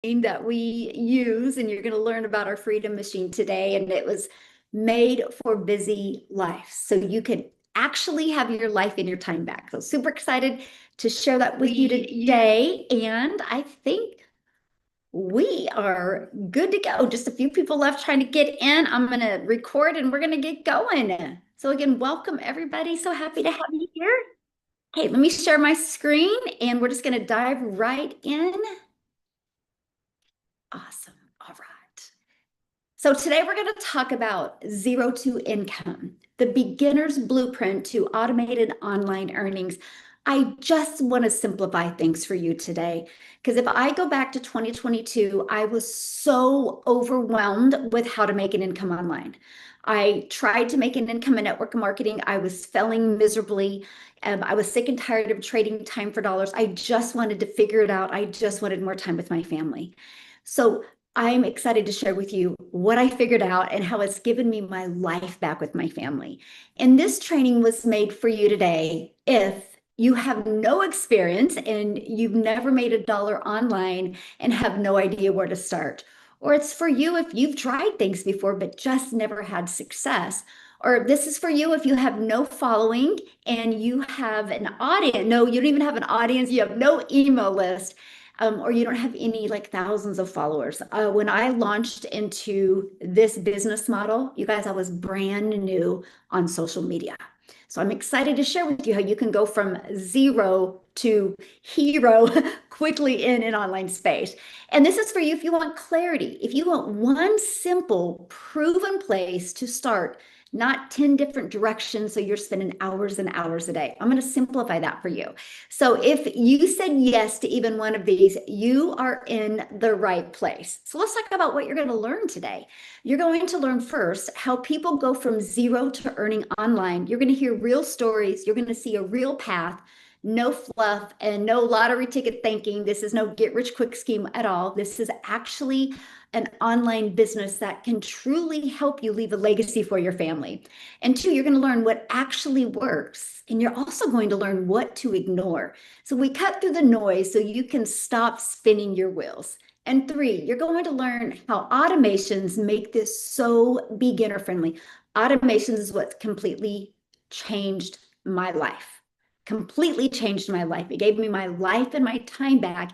that we use, and you're going to learn about our Freedom Machine today. And it was made for busy life. So you can actually have your life and your time back. So super excited to share that with you today. And I think we are good to go. Just a few people left trying to get in. I'm going to record and we're going to get going. So again, welcome everybody. So happy to have you here. Okay, let me share my screen and we're just going to dive right in. Awesome. All right. So today we're going to talk about zero to income, the beginner's blueprint to automated online earnings. I just want to simplify things for you today because if I go back to 2022, I was so overwhelmed with how to make an income online. I tried to make an income in network marketing. I was failing miserably. I was sick and tired of trading time for dollars. I just wanted to figure it out. I just wanted more time with my family. So I'm excited to share with you what I figured out and how it's given me my life back with my family. And this training was made for you today if you have no experience and you've never made a dollar online and have no idea where to start. Or it's for you if you've tried things before but just never had success. Or this is for you if you have no following and you have an audience. No, you don't even have an audience. You have no email list, or you don't have any like thousands of followers. When I launched into this business model, you guys, I was brand new on social media. So I'm excited to share with you how you can go from zero to hero quickly in an online space. And this is for you if you want clarity, if you want one simple proven place to start, not 10 different directions. So you're spending hours and hours a day. I'm going to simplify that for you. So if you said yes to even one of these, you are in the right place. So let's talk about what you're going to learn today. You're going to learn first how people go from zero to earning online. You're going to hear real stories. You're going to see a real path, no fluff and no lottery ticket thinking. This is no get rich quick scheme at all. This is actually an online business that can truly help you leave a legacy for your family. And two, you're going to learn what actually works. And you're also going to learn what to ignore. So we cut through the noise so you can stop spinning your wheels. And three, you're going to learn how automations make this so beginner friendly. Automations is what completely changed my life. Completely changed my life. It gave me my life and my time back,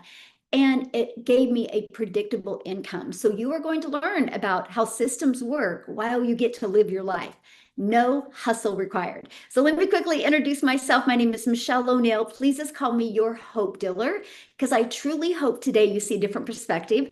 and it gave me a predictable income. So you are going to learn about how systems work while you get to live your life. No hustle required. So let me quickly introduce myself. My name is Michelle O'Neill. Please just call me your hope dealer because I truly hope today you see a different perspective.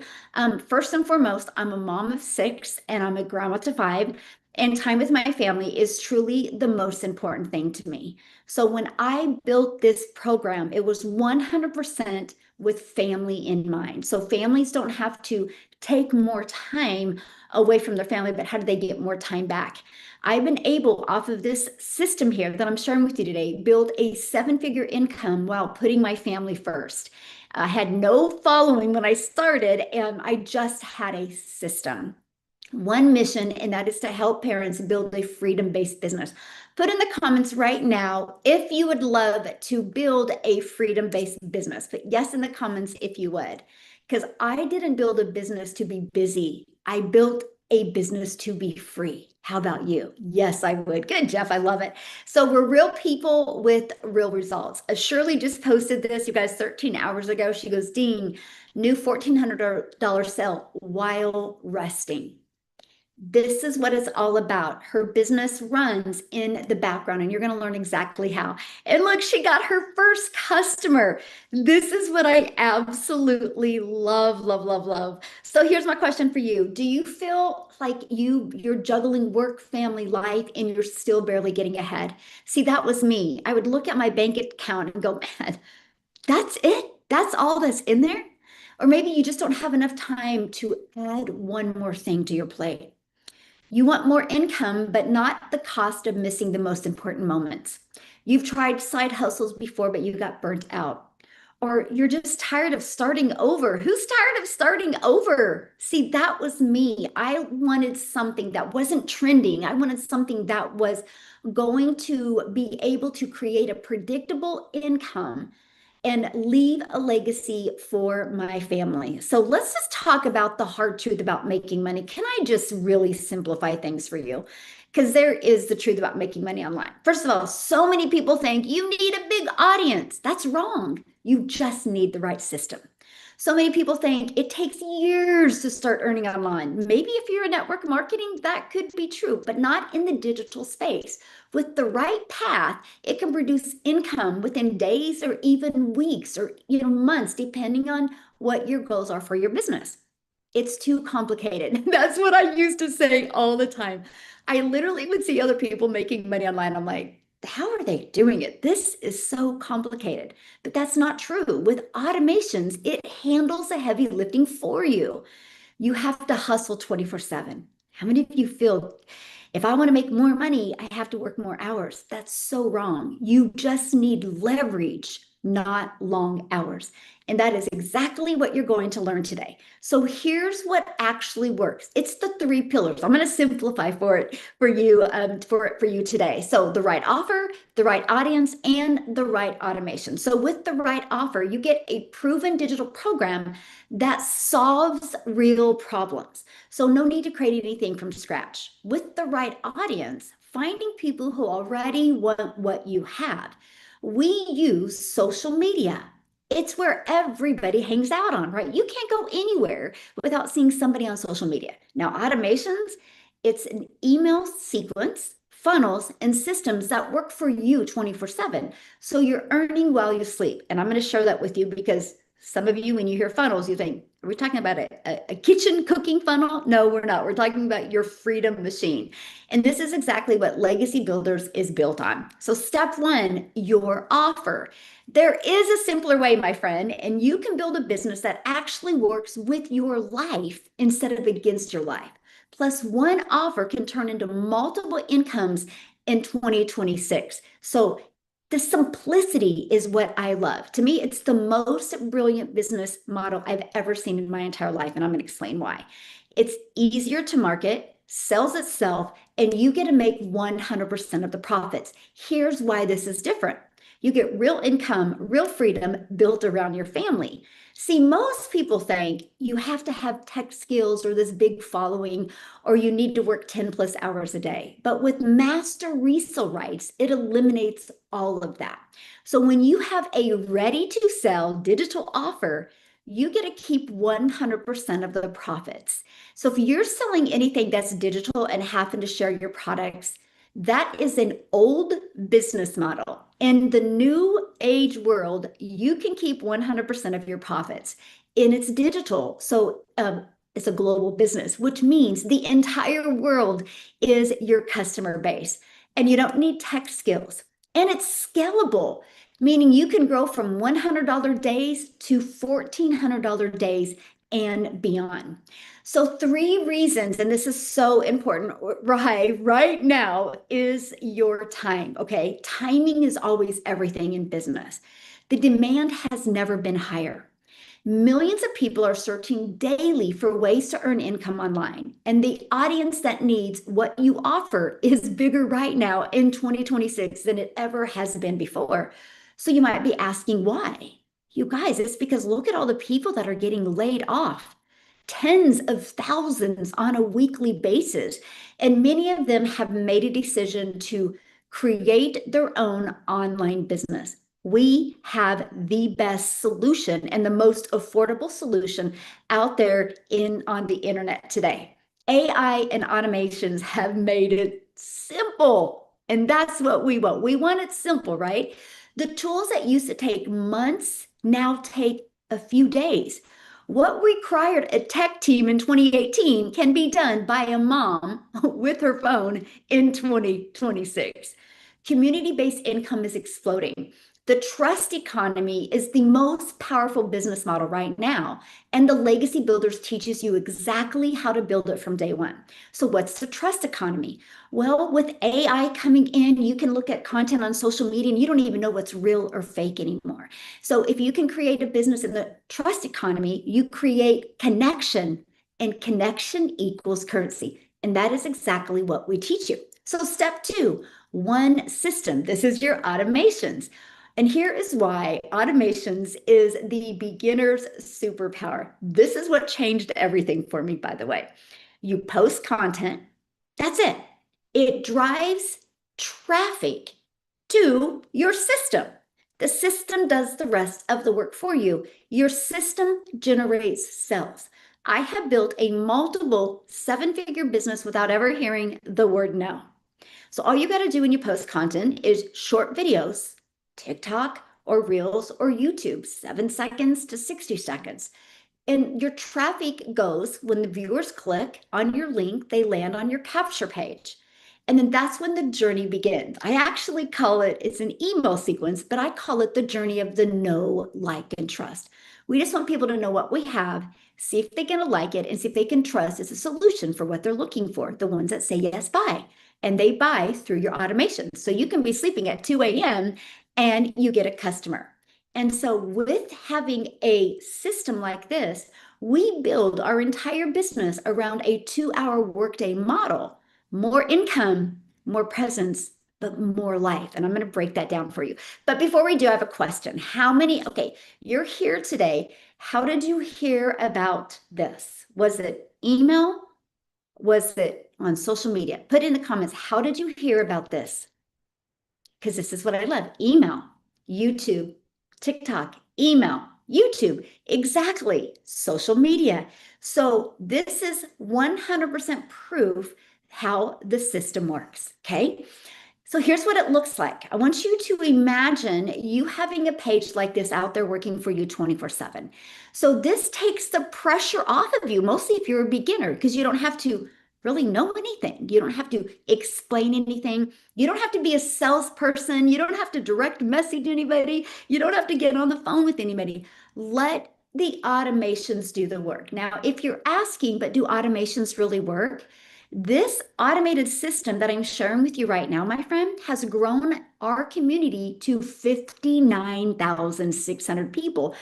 First and foremost, I'm a mom of 6 and I'm a grandma to 5. And time with my family is truly the most important thing to me. So when I built this program, it was 100% with family in mind. So families don't have to take more time away from their family, but how do they get more time back? I've been able, off of this system here that I'm sharing with you today, build a 7-figure income while putting my family first. I had no following when I started, and I just had a system, one mission, and that is to help parents build a freedom-based business. Put in the comments right now if you would love to build a freedom-based business. Put yes in the comments if you would, because I didn't build a business to be busy. I built a business to be free. How about you? Yes, I would. Good, Jeff. I love it. So we're real people with real results. Shirley just posted this, you guys, 13 hours ago. She goes, Dean, new $1,400 sale while resting. This is what it's all about. Her business runs in the background, and you're going to learn exactly how. And look, she got her first customer. This is what I absolutely love, love, love, love. So here's my question for you. Do you feel like you're juggling work, family, life, and you're still barely getting ahead? See, that was me. I would look at my bank account and go, man, that's it? That's all that's in there? Or maybe you just don't have enough time to add one more thing to your plate. You want more income, but not the cost of missing the most important moments. You've tried side hustles before, but you got burnt out. Or you're just tired of starting over. Who's tired of starting over? See, that was me. I wanted something that wasn't trending. I wanted something that was going to be able to create a predictable income and leave a legacy for my family. So let's just talk about the hard truth about making money. Can I just really simplify things for you? Because there is the truth about making money online. First of all, so many people think you need a big audience. That's wrong. You just need the right system. So many people think it takes years to start earning online. Maybe if you're in network marketing, that could be true, but not in the digital space. With the right path, it can produce income within days or even weeks or months, depending on what your goals are for your business. It's too complicated. That's what I used to say all the time. I literally would see other people making money online. I'm like, how are they doing it? This is so complicated. But that's not true. With automations, it handles the heavy lifting for you. You have to hustle 24/7. How many of you feel if I want to make more money, I have to work more hours? That's so wrong. You just need leverage, not long hours. And that is exactly what you're going to learn today. So here's what actually works. It's the three pillars. I'm going to simplify for you today. So the right offer, the right audience, and the right automation. So with the right offer, you get a proven digital program that solves real problems. So no need to create anything from scratch. With the right audience, finding people who already want what you have. We use social media. It's where everybody hangs out on, right? You can't go anywhere without seeing somebody on social media. Now, automations, it's an email sequence, funnels, and systems that work for you 24/7. So you're earning while you sleep. And I'm going to share that with you because some of you, when you hear funnels, you think, are we talking about a kitchen cooking funnel? No, we're not. We're talking about your freedom machine. And this is exactly what Legacy Builders is built on. So step one, your offer. There is a simpler way, my friend, and you can build a business that actually works with your life instead of against your life. Plus, one offer can turn into multiple incomes in 2026. So the simplicity is what I love. To me, it's the most brilliant business model I've ever seen in my entire life, and I'm going to explain why. It's easier to market, sells itself, and you get to make 100% of the profits. Here's why this is different. You get real income, real freedom built around your family. See, most people think you have to have tech skills or this big following, or you need to work 10 plus hours a day. But with master resale rights, it eliminates all of that. So when you have a ready to sell digital offer, you get to keep 100% of the profits. So if you're selling anything that's digital and happen to share your products, that is an old business model. In the new age world, you can keep 100% of your profits, and it's digital. So it's a global business, which means the entire world is your customer base, and you don't need tech skills. And it's scalable, meaning you can grow from $100 days to $1,400 days and beyond. So 3 reasons, and this is so important, right now, is your time, okay? Timing is always everything in business. The demand has never been higher. Millions of people are searching daily for ways to earn income online, and the audience that needs what you offer is bigger right now in 2026 than it ever has been before. So you might be asking why? You guys, it's because look at all the people that are getting laid off. Tens of thousands on a weekly basis. And many of them have made a decision to create their own online business. We have the best solution and the most affordable solution out there on the internet today. AI and automations have made it simple. And that's what we want. We want it simple, right? The tools that used to take months now take a few days. What required a tech team in 2018 can be done by a mom with her phone in 2026. Community-based income is exploding. The trust economy is the most powerful business model right now, and the Legacy Builders teaches you exactly how to build it from day one. So what's the trust economy? Well, with AI coming in, you can look at content on social media and you don't even know what's real or fake anymore. So if you can create a business in the trust economy, you create connection, and connection equals currency. And that is exactly what we teach you. So step 2, one system. This is your automations. And here is why automations is the beginner's superpower. This is what changed everything for me, by the way. You post content, that's it. It drives traffic to your system. The system does the rest of the work for you. Your system generates sales. I have built a multiple seven-figure business without ever hearing the word no. So all you got to do when you post content is short videos, TikTok or Reels or YouTube, 7 seconds to 60 seconds. And your traffic goes when the viewers click on your link, they land on your capture page. And then that's when the journey begins. I actually call it, it's an email sequence, but I call it the journey of the know, like, and trust. We just want people to know what we have, see if they're going to like it, and see if they can trust it's a solution for what they're looking for. The ones that say yes, buy. And they buy through your automation. So you can be sleeping at 2 a.m. and you get a customer. And so with having a system like this, we build our entire business around a 2-hour workday model. More income, more presence, but more life. And I'm going to break that down for you. But before we do, I have a question. Okay, you're here today. How did you hear about this? Was it email? Was it on social media? Put in the comments, how did you hear about this? Because this is what I love. Email, YouTube, TikTok, email, YouTube, exactly, social media. So this is 100% proof how the system works, okay? So here's what it looks like. I want you to imagine you having a page like this out there working for you 24/7. So this takes the pressure off of you, mostly if you're a beginner, because you don't have to really know anything. You don't have to explain anything. You don't have to be a salesperson. You don't have to direct message anybody. You don't have to get on the phone with anybody. Let the automations do the work. Now, if you're asking, but do automations really work? This automated system that I'm sharing with you right now, my friend, has grown our community to 59,600 people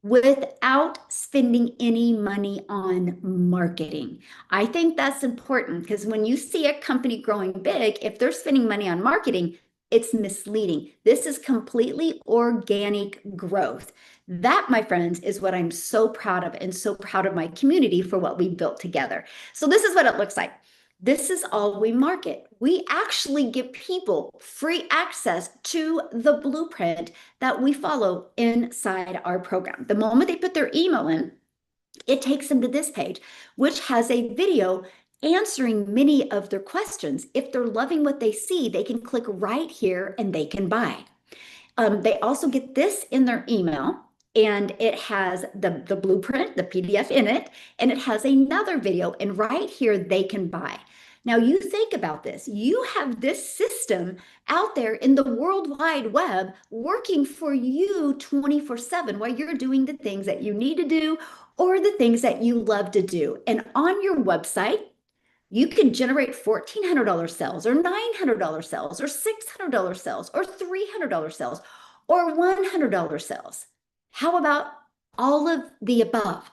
without spending any money on marketing. I think that's important because when you see a company growing big, if they're spending money on marketing, it's misleading. This is completely organic growth. That, my friends, is what I'm so proud of and so proud of my community for what we built together. So this is what it looks like. This is all we market. We actually give people free access to the blueprint that we follow inside our program. The moment they put their email in, it takes them to this page, which has a video answering many of their questions. If they're loving what they see, they can click right here and they can buy. They also get this in their email, and it has the blueprint, the PDF in it, and it has another video, and right here they can buy. Now you think about this. You have this system out there in the World Wide Web working for you 24/7 while you're doing the things that you need to do or the things that you love to do. And on your website, you can generate $1,400 sales or $900 sales or $600 sales or $300 sales or $100 sales. How about all of the above?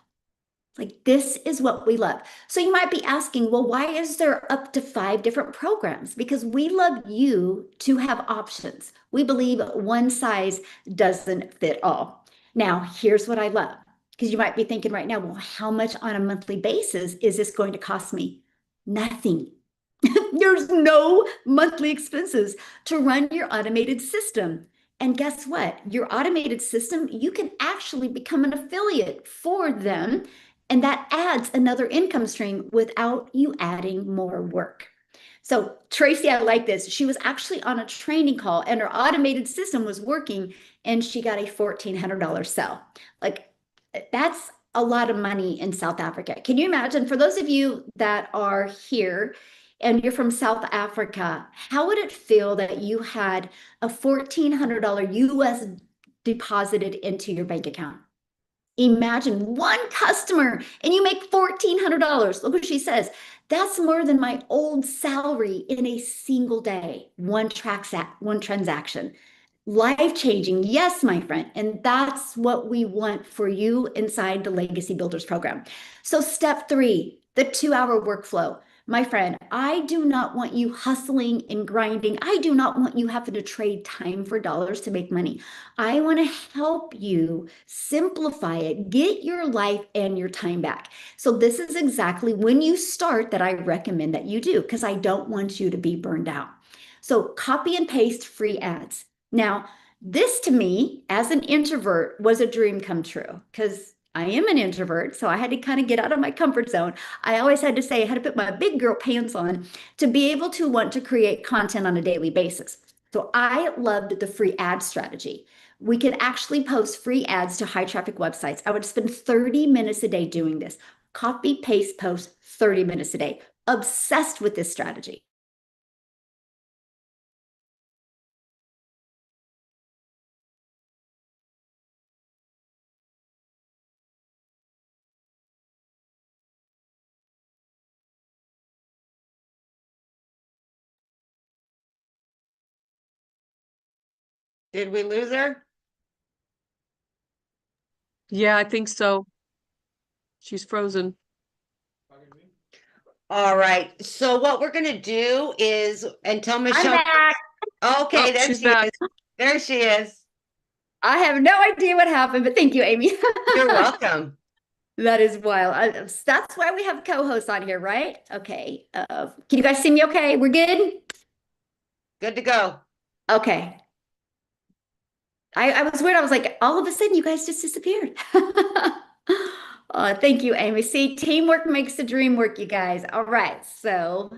Like, this is what we love. So you might be asking, well, why is there up to 5 different programs? Because we love you to have options. We believe one size doesn't fit all. Now, here's what I love, because you might be thinking right now, well, how much on a monthly basis is this going to cost me? Nothing. There's no monthly expenses to run your automated system. And guess what? Your automated system, you can actually become an affiliate for them. And that adds another income stream without you adding more work. So Tracy, I like this. She was actually on a training call and her automated system was working and she got a $1,400 sell. Like, that's a lot of money in South Africa. Can you imagine, for those of you that are here and you're from South Africa, how would it feel that you had a $1,400 US deposited into your bank account? Imagine one customer and you make $1,400. Look what she says. That's more than my old salary in a single day. One transaction. Life-changing. Yes, my friend. And that's what we want for you inside the Legacy Builders program. So step 3, the 2-hour workflow. My friend, I do not want you hustling and grinding. I do not want you having to trade time for dollars to make money. I want to help you simplify it, get your life and your time back. So this is exactly when you start that I recommend that you do, because I don't want you to be burned out. So copy and paste free ads. Now, this to me, as an introvert, was a dream come true because I am an introvert. So I had to kind of get out of my comfort zone. I always had to say, I had to put my big girl pants on to be able to want to create content on a daily basis. So I loved the free ad strategy. We could actually post free ads to high traffic websites. I would spend 30 minutes a day doing this. Copy, paste, post 30 minutes a day. Obsessed with this strategy. Did we lose her? Yeah, I think so. She's frozen. All right. So what we're gonna do is until I'm Michelle. back. Okay, Oh, there she's she back. is. There she is. I have no idea what happened, but thank you, Amy. You're welcome. That is wild. That's why we have co-hosts on here, right? Okay. Can you guys see me okay? We're good? Good to go. Okay. I was weird. I was like, all of a sudden, you guys just disappeared. Thank you, Amy. See, teamwork makes the dream work, you guys. All right. So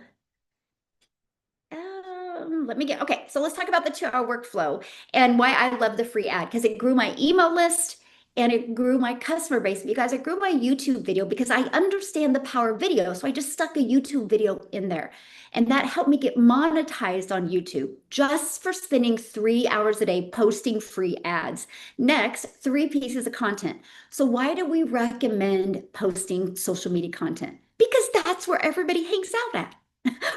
let me get, okay. So let's talk about the 2-hour workflow and why I love the free ad, because it grew my email list and it grew my customer base. You guys, it grew my YouTube video because I understand the power of video. So I just stuck a YouTube video in there. And that helped me get monetized on YouTube just for spending 3 hours a day posting free ads. Next, 3 pieces of content. So why do we recommend posting social media content? Because that's where everybody hangs out at.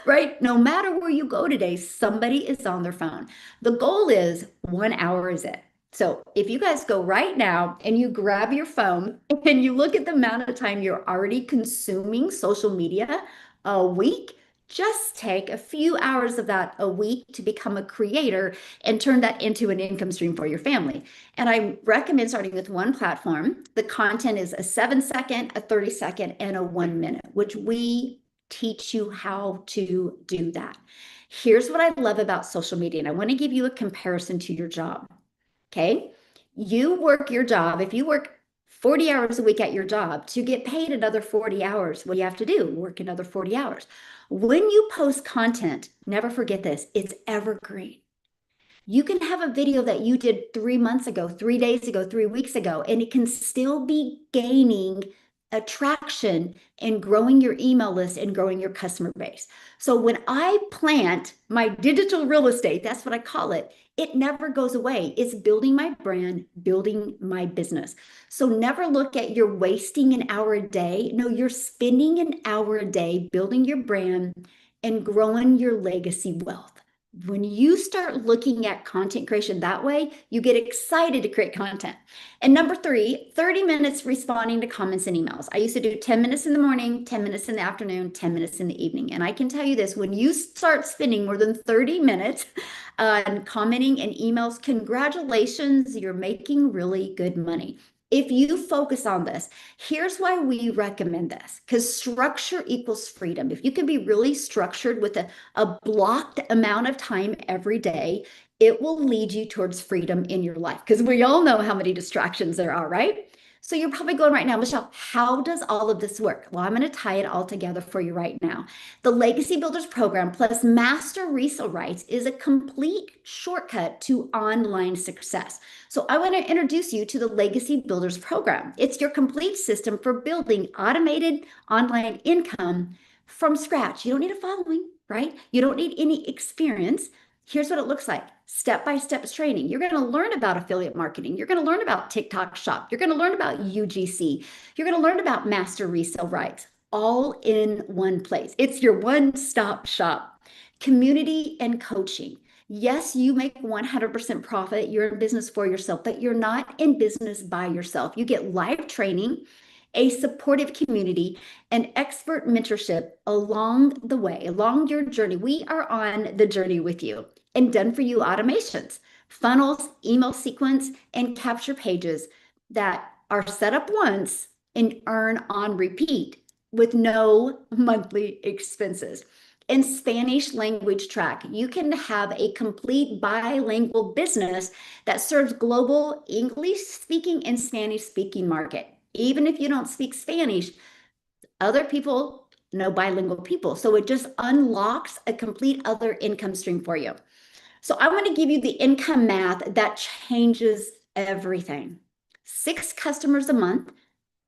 Right? No matter where you go today, somebody is on their phone. The goal is 1 hour is it. So if you guys go right now and you grab your phone and you look at the amount of time you're already consuming social media a week, just take a few hours of that a week to become a creator and turn that into an income stream for your family. And I recommend starting with one platform. The content is a 7-second, a 30-second, and a 1-minute, which we teach you how to do that. Here's what I love about social media, and I want to give you a comparison to your job. Okay. You work your job. If you work 40 hours a week at your job to get paid another 40 hours, what do you have to do? Work another 40 hours. When you post content, never forget this, it's evergreen. You can have a video that you did 3 months ago, 3 days ago, 3 weeks ago, and it can still be gaining attraction and growing your email list and growing your customer base. So when I plant my digital real estate, that's what I call it, it never goes away. It's building my brand, building my business. So never look at you're wasting an hour a day. No, you're spending an hour a day building your brand and growing your legacy wealth. When you start looking at content creation that way, you get excited to create content. And number 3, 30 minutes responding to comments and emails. I used to do 10 minutes in the morning, 10 minutes in the afternoon, 10 minutes in the evening. And I can tell you this, when you start spending more than 30 minutes on commenting and emails, congratulations, you're making really good money. If you focus on this, here's why we recommend this, because structure equals freedom. If you can be really structured with a blocked amount of time every day, it will lead you towards freedom in your life, because we all know how many distractions there are, right? So you're probably going right now, Michelle, how does all of this work? Well, I'm going to tie it all together for you right now. The Legacy Builders program plus master resale rights is a complete shortcut to online success. So I want to introduce you to the Legacy Builders program. It's your complete system for building automated online income from scratch. You don't need a following, right? You don't need any experience. Here's what it looks like. Step-by-step training. You're going to learn about affiliate marketing. You're going to learn about TikTok Shop. You're going to learn about UGC. You're going to learn about master resale rights, all in one place. It's your one-stop shop. Community and coaching. Yes, you make 100% profit. You're in business for yourself, but you're not in business by yourself. You get live training a supportive community, and expert mentorship along the way, along your journey. We are on the journey with you. And done for you automations, funnels, email sequence, and capture pages that are set up once and earn on repeat with no monthly expenses. In Spanish language track, you can have a complete bilingual business that serves global English speaking and Spanish speaking market. Even if you don't speak Spanish, other people know bilingual people. So it just unlocks a complete other income stream for you. So I'm going to give you the income math that changes everything. 6 customers a month.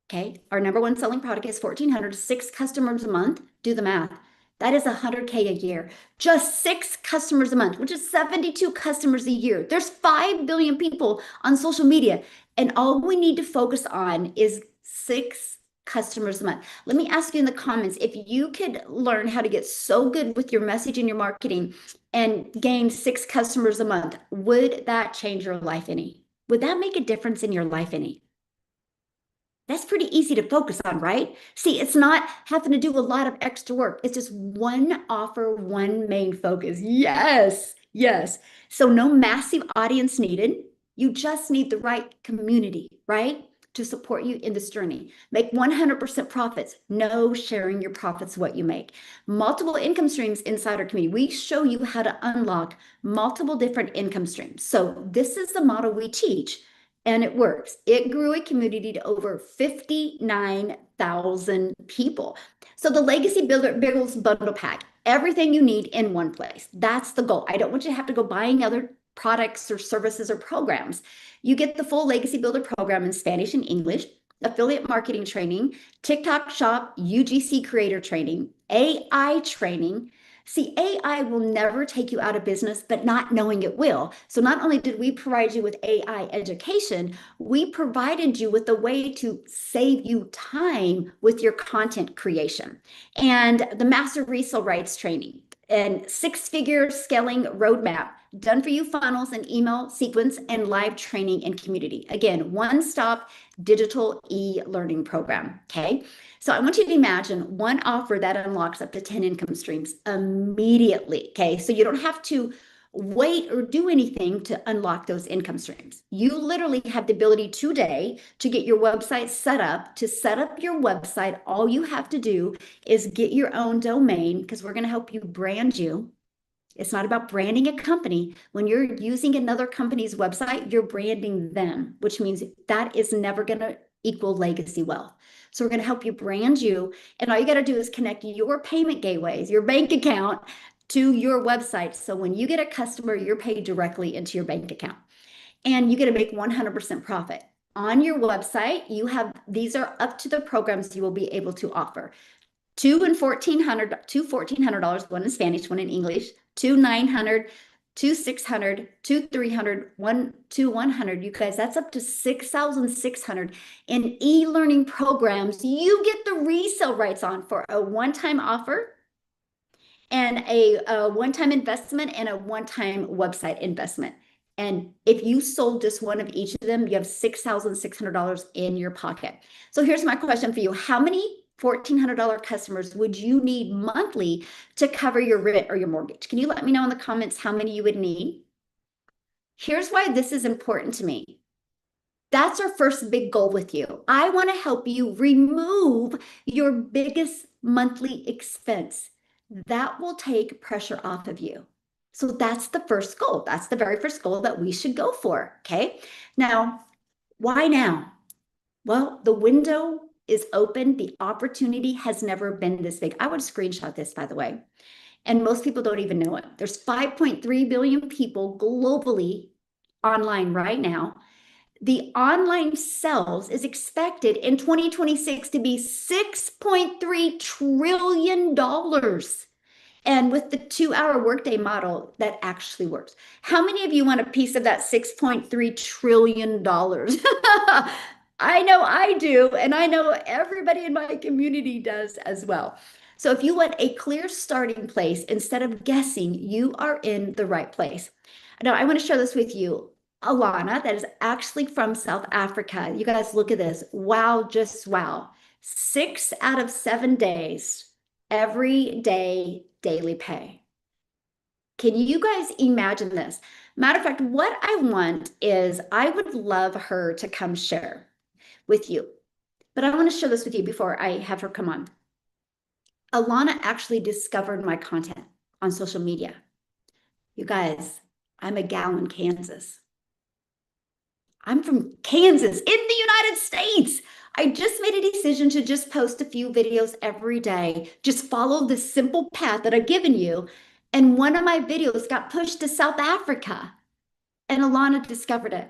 Okay, our number one selling product is 1,400. 6 customers a month. Do the math. That is $100K a year. Just 6 customers a month, which is 72 customers a year. There's 5 billion people on social media, and all we need to focus on is 6 customers a month. Let me ask you in the comments, if you could learn how to get so good with your message and your marketing and gain 6 customers a month, would that change your life any? Would that make a difference in your life any? That's pretty easy to focus on, right? See, it's not having to do a lot of extra work. It's just one offer, one main focus. Yes, yes. So no massive audience needed. You just need the right community, right? To support you in this journey. Make 100% profits. No sharing your profits, what you make. Multiple income streams inside our community. We show you how to unlock multiple different income streams. So this is the model we teach. And it works. It grew a community to over 59,000 people. So the Legacy Biggles Bundle Pack, everything you need in one place. That's the goal. I don't want you to have to go buying other products or services or programs. You get the full Legacy Builder program in Spanish and English, affiliate marketing training, TikTok Shop, UGC creator training, AI training. See, AI will never take you out of business, but not knowing it will. So not only did we provide you with AI education, we provided you with a way to save you time with your content creation and the master resale rights training and 6-figure scaling roadmap, done for you funnels and email sequence and live training and community. Again, one-stop digital e-learning program, okay? So I want you to imagine one offer that unlocks up to 10 income streams immediately, okay? So you don't have to wait or do anything to unlock those income streams. You literally have the ability today to get your website set up. To set up your website, all you have to do is get your own domain, because we're going to help you brand you. It's not about branding a company. When you're using another company's website, you're branding them, which means that is never going to equal legacy wealth. So we're going to help you brand you. And all you got to do is connect your payment gateways, your bank account to your website. So when you get a customer, you're paid directly into your bank account. And you get to make 100% profit. On your website, you have, these are up to the programs you will be able to offer. Two $1,400, one in Spanish, one in English, 2 $900, 2 $600, 2 $300, 1 2 $100. You guys, that's up to 6,600 in e-learning programs. You get the resale rights on for a one-time offer and a one-time investment and a one-time website investment. And if you sold just one of each of them, you have $6,600 in your pocket. So here's my question for you. How many $1,400 customers would you need monthly to cover your rent or your mortgage? Can you let me know in the comments how many you would need? Here's why this is important to me. That's our first big goal with you. I want to help you remove your biggest monthly expense. That will take pressure off of you. So that's the first goal. That's the very first goal that we should go for, okay? Now, why now? Well, the window is open. The opportunity has never been this big. I would screenshot this, by the way. And most people don't even know it. There's 5.3 billion people globally online right now. The online sales is expected in 2026 to be $6.3 trillion. And with the 2-hour workday model, that actually works. How many of you want a piece of that $6.3 trillion? I know I do, and I know everybody in my community does as well. So if you want a clear starting place instead of guessing, you are in the right place. Now, I want to share this with you. Alana, that is actually from South Africa. You guys look at this. Wow, just wow. 6 out of 7 days, every day, daily pay. Can you guys imagine this? Matter of fact, what I want is I would love her to come share with you, but I want to share this with you before I have her come on. Alana actually discovered my content on social media. You guys, I'm a gal in Kansas. I'm from Kansas in the United States. I just made a decision to just post a few videos every day, just follow this simple path that I've given you. And one of my videos got pushed to South Africa, and Alana discovered it.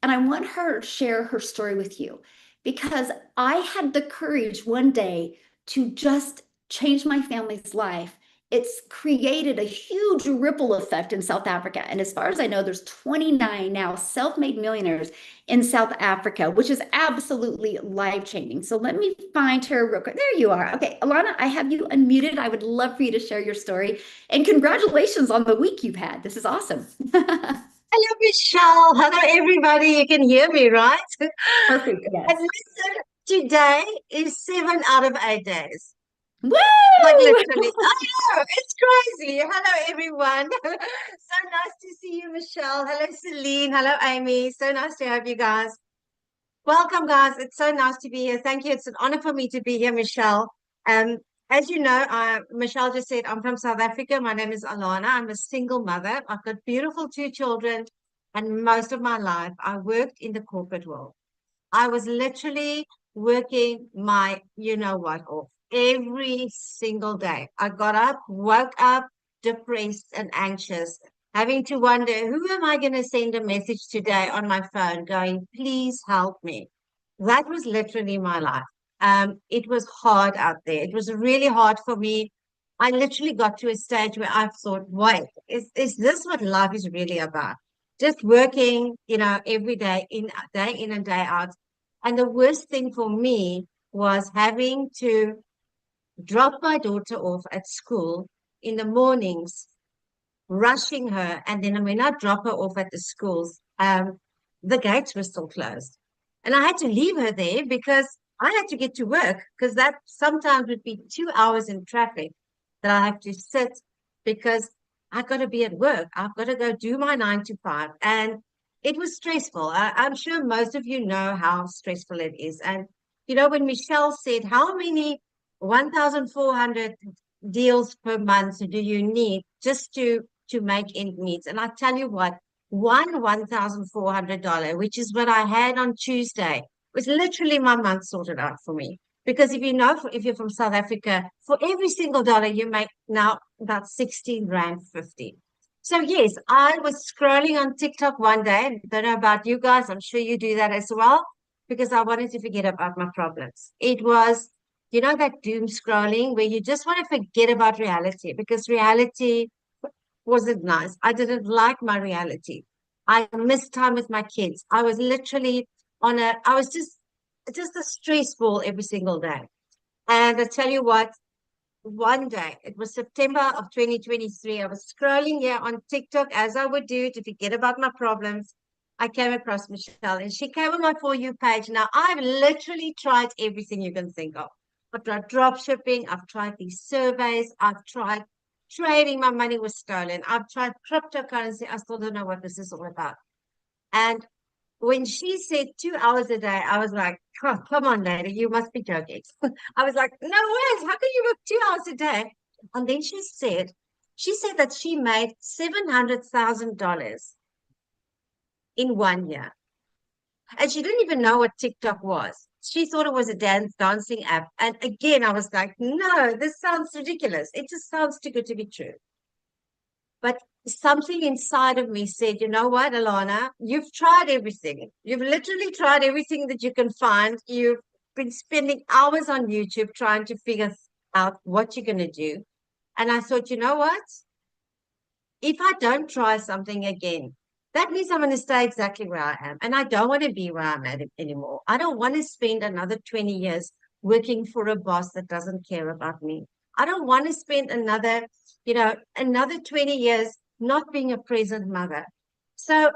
And I want her to share her story with you because I had the courage one day to just change my family's life. It's created a huge ripple effect in South Africa. And as far as I know, there's 29 now self-made millionaires in South Africa, which is absolutely life-changing. So let me find her real quick. There you are. Okay, Alana, I have you unmuted. I would love for you to share your story. And congratulations on the week you've had. This is awesome. Hello, Michelle. Hello, everybody. You can hear me, right? Perfect. Yes. And listen, today is 7 out of 8 days. Woo! Like literally. I know, it's crazy. Hello, everyone. So nice to see you, Michelle. Hello, Celine. Hello, Amy. So nice to have you guys. Welcome, guys. It's so nice to be here. Thank you. It's an honor for me to be here, Michelle. As you know, Michelle just said, I'm from South Africa. My name is Alana. I'm a single mother. I've got beautiful 2 children. And most of my life, I worked in the corporate world. I was literally working my, you know what, off every single day. I got up, woke up, depressed and anxious, having to wonder, who am I going to send a message today on my phone going, please help me. That was literally my life. It was hard out there. It was really hard for me. I literally got to a stage where I thought, wait, is this what life is really about? Just working, you know, every day in and day out. And the worst thing for me was having to drop my daughter off at school in the mornings, rushing her. And then when I drop her off at the schools, the gates were still closed. And I had to leave her there because I had to get to work, because that sometimes would be 2 hours in traffic that I have to sit because I've got to be at work. I've got to go do my 9 to 5. And it was stressful. I'm sure most of you know how stressful it is. And, you know, when Michelle said, how many 1,400 deals per month do you need just to make ends meet? And I tell you what, one $1,400, which is what I had on Tuesday, was literally my month sorted out for me. Because if you know, if you're from South Africa, for every single dollar you make now about 16 Rand 50. So yes, I was scrolling on TikTok one day. Don't know about you guys. I'm sure you do that as well, because I wanted to forget about my problems. It was, you know, that doom scrolling where you just want to forget about reality, because reality wasn't nice. I didn't like my reality. I missed time with my kids. I was literally I was just a stress ball every single day. And I tell you what, one day, it was September of 2023, I was scrolling here on TikTok as I would do to forget about my problems. I came across Michelle and she came on my For You page. Now, I've literally tried everything you can think of. I've tried drop shipping. I've tried these surveys. I've tried trading. My money was stolen. I've tried cryptocurrency. I still don't know what this is all about. And when she said 2 hours a day, I was like, oh, come on, lady, you must be joking. I was like, no way, how can you work 2 hours a day? And then she said that she made $700,000 in 1 year. And she didn't even know what TikTok was. She thought it was a dancing app. And again, I was like, no, this sounds ridiculous. It just sounds too good to be true. But something inside of me said, you know what, Alana, you've tried everything. You've literally tried everything that you can find. You've been spending hours on YouTube trying to figure out what you're going to do. And I thought, you know what? If I don't try something again, that means I'm going to stay exactly where I am. And I don't want to be where I'm at anymore. I don't want to spend another 20 years working for a boss that doesn't care about me. I don't want to spend another 20 years not being a present mother. So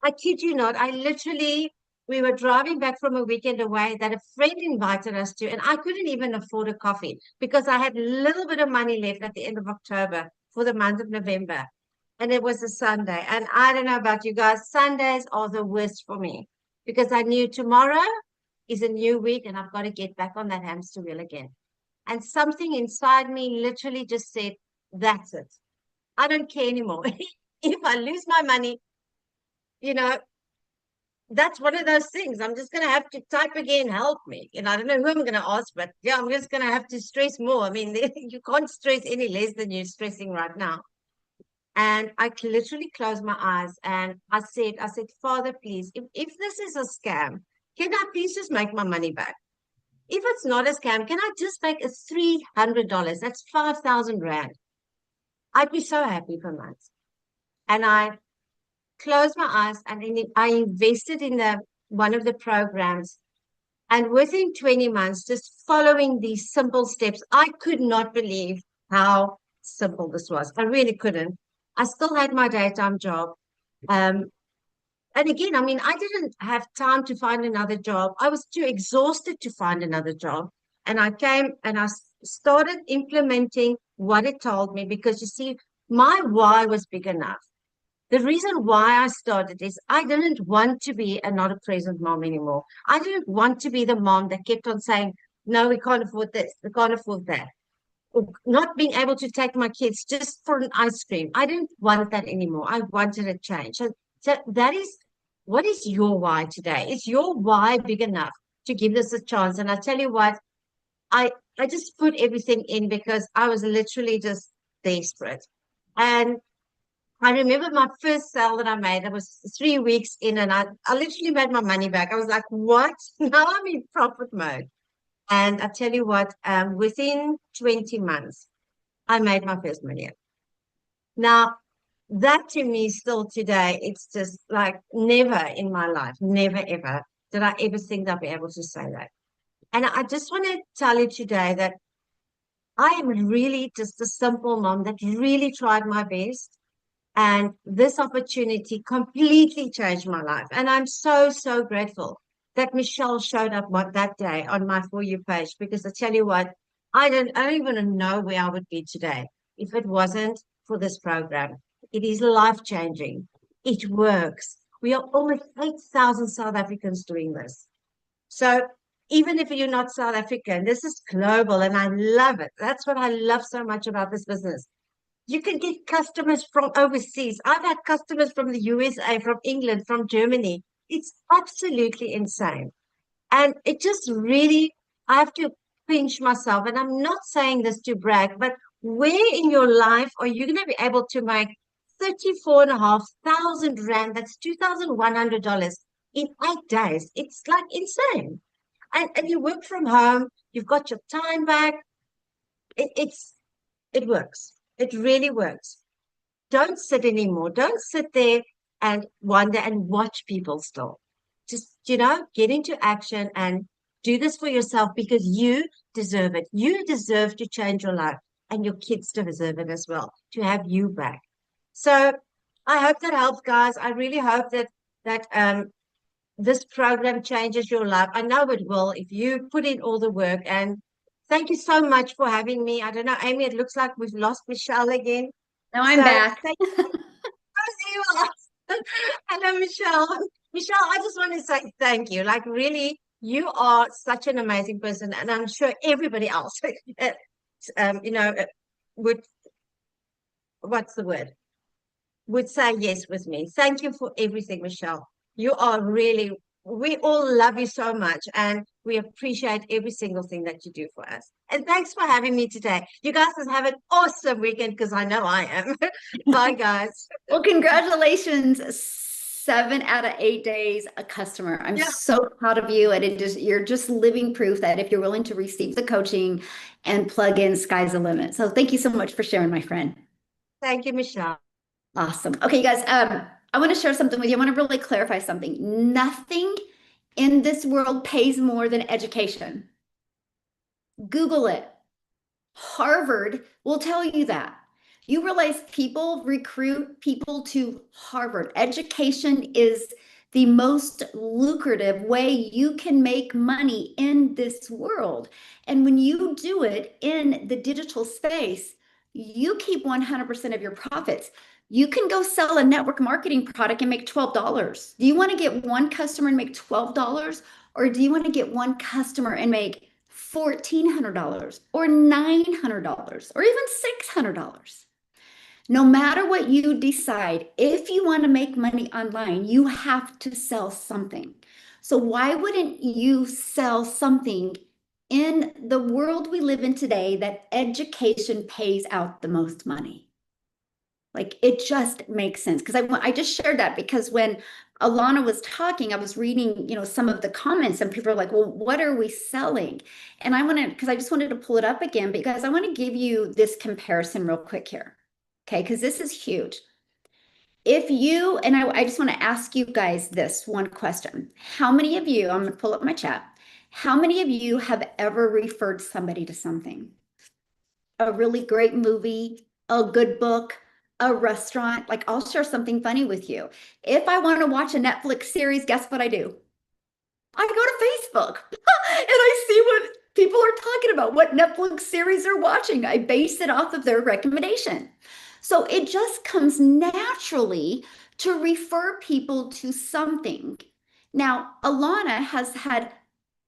I kid you not, I literally we were driving back from a weekend away that a friend invited us to, and I couldn't even afford a coffee because I had a little bit of money left at the end of October for the month of November. And it was a Sunday. And I don't know about you guys, Sundays are the worst for me because I knew tomorrow is a new week and I've got to get back on that hamster wheel again. And something inside me literally just said, that's it. I don't care anymore. If I lose my money, you know, that's one of those things. I'm just going to have to type again, help me. And I don't know who I'm going to ask, but yeah, I'm just going to have to stress more. I mean, you can't stress any less than you're stressing right now. And I literally closed my eyes and I said, Father, please, if this is a scam, can I please just make my money back? If it's not a scam, can I just make a $300? That's 5,000 Rand. I'd be so happy for months. And I closed my eyes and I invested in one of the programs. And within 20 months, just following these simple steps, I could not believe how simple this was. I really couldn't. I still had my daytime job. And again, I mean, I didn't have time to find another job. I was too exhausted to find another job. And I came and I started implementing what it told me because you see, my why was big enough. The reason why I started is I didn't want to be a not a present mom anymore. I didn't want to be the mom that kept on saying, no, we can't afford this, we can't afford that. Or not being able to take my kids just for an ice cream. I didn't want that anymore. I wanted a change. So that is, what is your why today? Is your why big enough to give this a chance? And I tell you what, I just put everything in because I was literally just desperate. And I remember my first sale that I made, it was 3 weeks in and I literally made my money back. I was like, what? Now I'm in profit mode. And I tell you what, within 20 months, I made my first million. Now, that to me still today, it's just like never in my life, never ever did I ever think I'd be able to say that. And I just want to tell you today that I am really just a simple mom that really tried my best. And this opportunity completely changed my life. And I'm so, so grateful that Michelle showed up that day on my For You page, because I tell you what, I don't even know where I would be today if it wasn't for this program. It is life-changing. It works. We are almost 8,000 South Africans doing this. So even if you're not South African, this is global and I love it. That's what I love so much about this business. You can get customers from overseas. I've had customers from the USA, from England, from Germany. It's absolutely insane. And it just really, I have to pinch myself. And I'm not saying this to brag, but where in your life are you going to be able to make 34,500 Rand? That's $2,100 in 8 days. It's like insane. And you work from home. You've got your time back. It works. It really works. Don't sit anymore. Don't sit there and wonder and watch people still. Just, get into action and do this for yourself because you deserve it. You deserve to change your life and your kids deserve it as well, to have you back. So I hope that helps, guys. I really hope that this program changes your life. I know it will if you put in all the work. And thank you so much for having me. I don't know, Amy, it looks like we've lost Michelle again. No, I'm back. Hello, Michelle. Michelle, I just want to say thank you. Like, really, you are such an amazing person. And I'm sure everybody else, would say yes with me. Thank you for everything, Michelle. You are really, we all love you so much and we appreciate every single thing that you do for us. And thanks for having me today. You guys have an awesome weekend because I know I am. Bye, guys. Well, congratulations. 7 out of 8 days a customer. I'm so proud of you. And you're just living proof that if you're willing to receive the coaching and plug in, sky's the limit. So thank you so much for sharing, my friend. Thank you, Michelle. Awesome. Okay, you guys, I want to share something with you. I want to really clarify something. Nothing in this world pays more than education. Google it. Harvard will tell you that. You realize people recruit people to Harvard. Education is the most lucrative way you can make money in this world. And when you do it in the digital space, you keep 100% of your profits. You can go sell a network marketing product and make $12. Do you want to get one customer and make $12? Or do you want to get one customer and make $1,400 or $900 or even $600? No matter what you decide, if you want to make money online, you have to sell something. So why wouldn't you sell something in the world we live in today that education pays out the most money? Like, it just makes sense. Because I just shared that because when Alana was talking, I was reading, some of the comments, and people are like, well, what are we selling? And because I just wanted to pull it up again, because I want to give you this comparison real quick here. Okay, because this is huge. I just want to ask you guys this one question. How many of you, I'm going to pull up my chat, how many of you have ever referred somebody to something? A really great movie, a good book, a restaurant? Like, I'll share something funny with you. If I want to watch a Netflix series, guess what I do? I go to Facebook and I see what people are talking about, what Netflix series they're watching. I base it off of their recommendation. So it just comes naturally to refer people to something. Now, Alana has had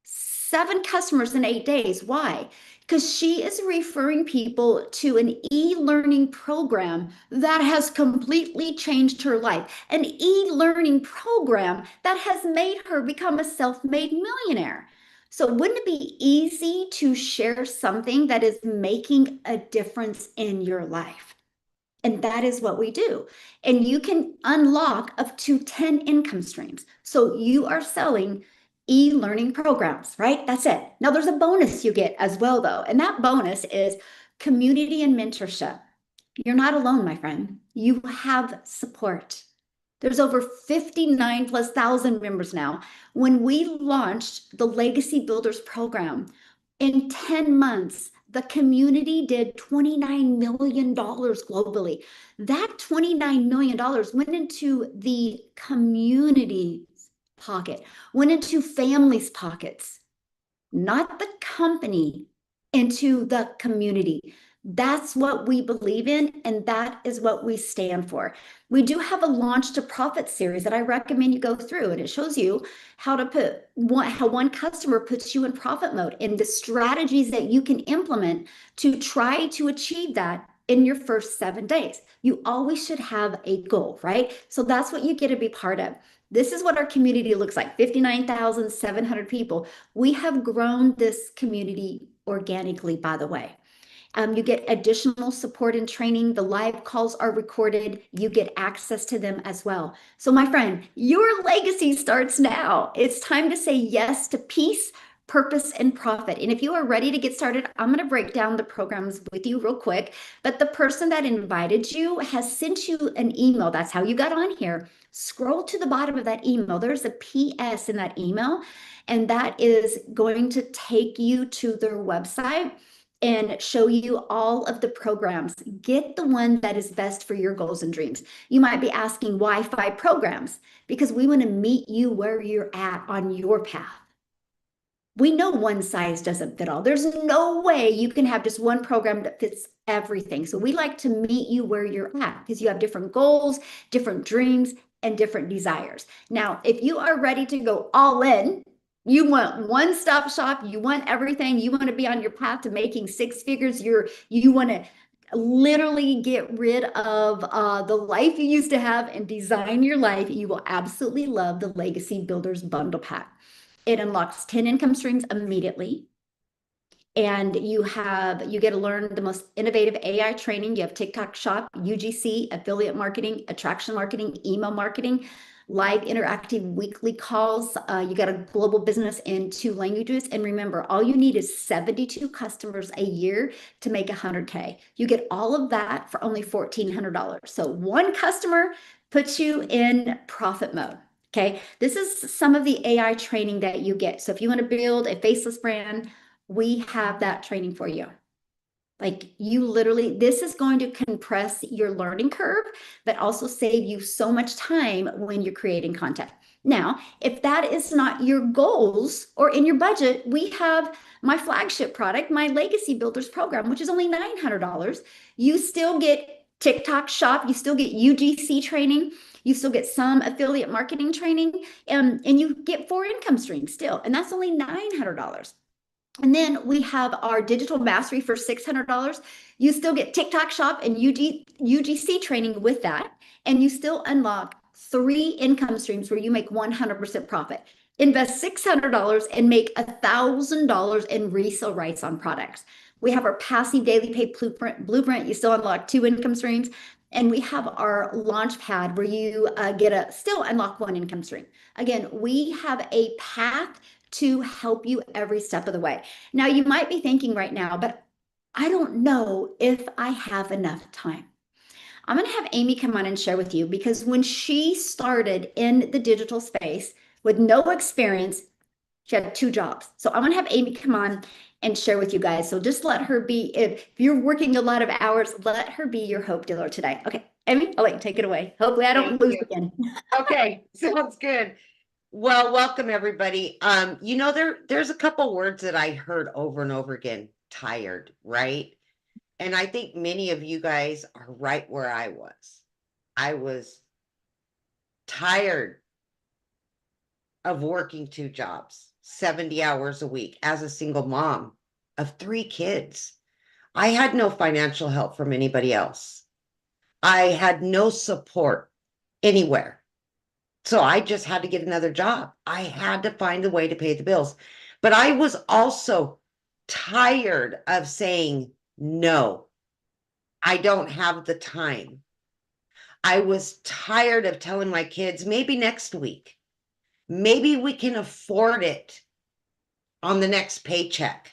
7 customers in 8 days. Why? Because she is referring people to an e-learning program that has completely changed her life, an e-learning program that has made her become a self-made millionaire. So wouldn't it be easy to share something that is making a difference in your life? And that is what we do. And you can unlock up to 10 income streams. So you are selling e-learning programs, right? That's it. Now there's a bonus you get as well, though. And that bonus is community and mentorship. You're not alone, my friend. You have support. There's over 59,000+ members now. When we launched the Legacy Builders program, in 10 months, the community did $29 million globally. That $29 million went into the community's pocket, went into families' pockets, not the company, into the community. That's what we believe in, and that is what we stand for. We do have a Launch to Profit series that I recommend you go through, and it shows you how one customer puts you in profit mode and the strategies that you can implement to try to achieve that in your first 7 days. You always should have a goal, right? So that's what you get to be part of. This is what our community looks like, 59,700 people. We have grown this community organically, by the way. You get additional support and training. The live calls are recorded. You get access to them as well. So my friend, your legacy starts now. It's time to say yes to peace, purpose, and profit. And if you are ready to get started, I'm going to break down the programs with you real quick. But the person that invited you has sent you an email. That's how you got on here. Scroll to the bottom of that email. There's a PS in that email, and that is going to take you to their website and show you all of the programs. Get the one that is best for your goals and dreams. You might be asking why 5 programs? Because we want to meet you where you're at on your path. We know one size doesn't fit all. There's no way you can have just one program that fits everything. So we like to meet you where you're at because you have different goals, different dreams, and different desires. Now, if you are ready to go all in, you want one-stop shop, you want everything, you want to be on your path to making 6 figures, you want to literally get rid of the life you used to have and design your life, you will absolutely love the Legacy Builders Bundle Pack. It unlocks 10 income streams immediately. And you get to learn the most innovative AI training. You have TikTok Shop, UGC, affiliate marketing, attraction marketing, email marketing, live interactive weekly calls. You got a global business in 2 languages. And remember, all you need is 72 customers a year to make 100K. You get all of that for only $1,400. So one customer puts you in profit mode. Okay, this is some of the AI training that you get. So if you want to build a faceless brand, we have that training for you. Like you literally, this is going to compress your learning curve, but also save you so much time when you're creating content. Now, if that is not your goals or in your budget, we have my flagship product, my Legacy Builders program, which is only $900. You still get TikTok Shop, you still get UGC training, you still get some affiliate marketing training, and you get 4 income streams still, and that's only $900. And then we have our digital mastery for $600. You still get TikTok Shop and UGC training with that. And you still unlock 3 income streams where you make 100% profit. Invest $600 and make $1,000 in resale rights on products. We have our passive daily pay blueprint. You still unlock 2 income streams. And we have our launch pad where you still unlock 1 income stream. Again, we have a path to help you every step of the way. Now, you might be thinking right now, but I don't know if I have enough time. I'm going to have Amy come on and share with you, because when she started in the digital space with no experience, she had 2 jobs. So I'm going to have Amy come on and share with you guys. So just let her be, if you're working a lot of hours, let her be your hope dealer today. Okay, Amy, I'll let you take it away. Hopefully I don't Thank lose you. again. Okay, sounds good. Well, welcome everybody. There's a couple words that I heard over and over again, tired, right? And I think many of you guys are right where I was. I was tired of working 2 jobs, 70 hours a week as a single mom of 3 kids. I had no financial help from anybody else. I had no support anywhere. So I just had to get another job. I had to find a way to pay the bills. But I was also tired of saying, no, I don't have the time. I was tired of telling my kids, maybe next week, maybe we can afford it on the next paycheck.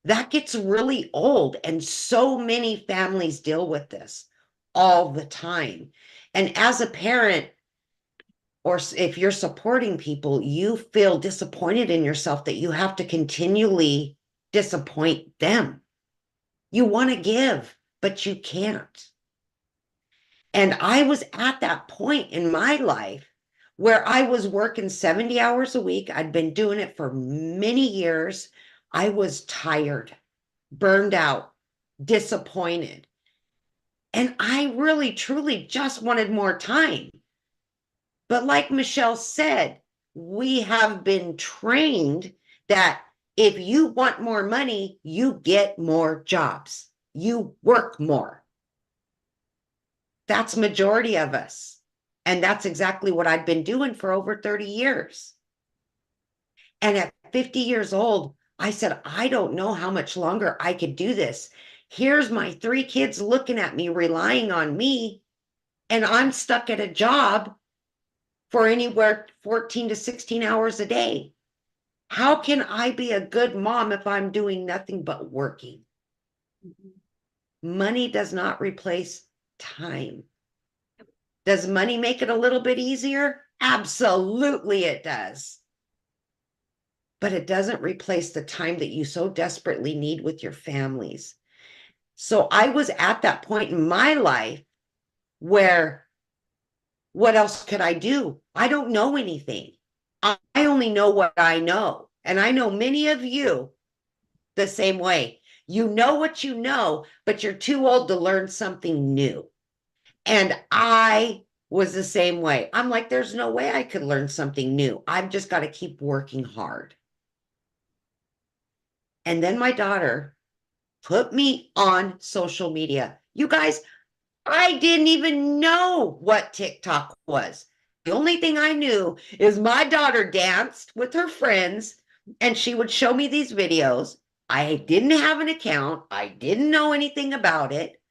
That gets really old. And so many families deal with this all the time. And as a parent, or if you're supporting people, you feel disappointed in yourself that you have to continually disappoint them. You want to give, but you can't. And I was at that point in my life where I was working 70 hours a week. I'd been doing it for many years. I was tired, burned out, disappointed. And I really, truly just wanted more time. But like Michelle said, we have been trained that if you want more money, you get more jobs. You work more. That's majority of us. And that's exactly what I'd been doing for over 30 years. And at 50 years old, I said, I don't know how much longer I could do this. Here's my 3 kids looking at me, relying on me, and I'm stuck at a job for anywhere 14 to 16 hours a day. How can I be a good mom if I'm doing nothing but working? Money does not replace time. Does money make it a little bit easier? Absolutely it does. But it doesn't replace the time that you so desperately need with your families. So I was at that point in my life where, what else could I do? I don't know anything. I only know what I know. And I know many of you the same way. You know what you know, but you're too old to learn something new. And I was the same way. I'm like, there's no way I could learn something new. I've just got to keep working hard. And then my daughter put me on social media. You guys, I didn't even know what TikTok was. The only thing I knew is my daughter danced with her friends and she would show me these videos. I didn't have an account. I didn't know anything about it,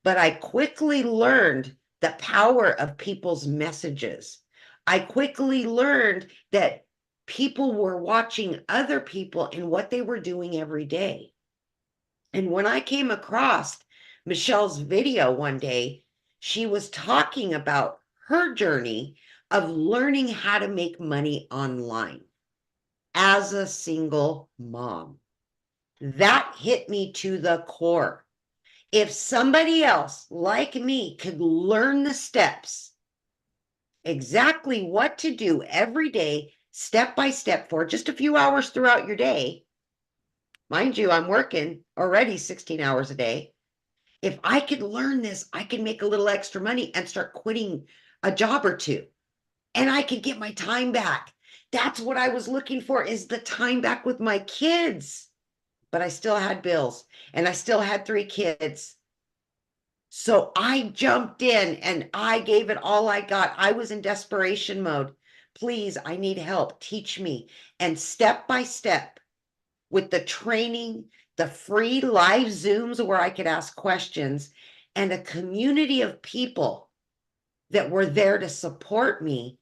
but I quickly learned the power of people's messages. I quickly learned that people were watching other people and what they were doing every day. And when I came across Michelle's video one day, she was talking about her journey of learning how to make money online as a single mom. That hit me to the core. If somebody else like me could learn the steps, exactly what to do every day, step by step for just a few hours throughout your day. Mind you, I'm working already 16 hours a day. If I could learn this, I could make a little extra money and start quitting a job or two. And I could get my time back. That's what I was looking for, is the time back with my kids. But I still had bills and I still had 3 kids. So I jumped in and I gave it all I got. I was in desperation mode. Please, I need help. Teach me. And step by step, with the training, the free live Zooms where I could ask questions, and a community of people that were there to support me,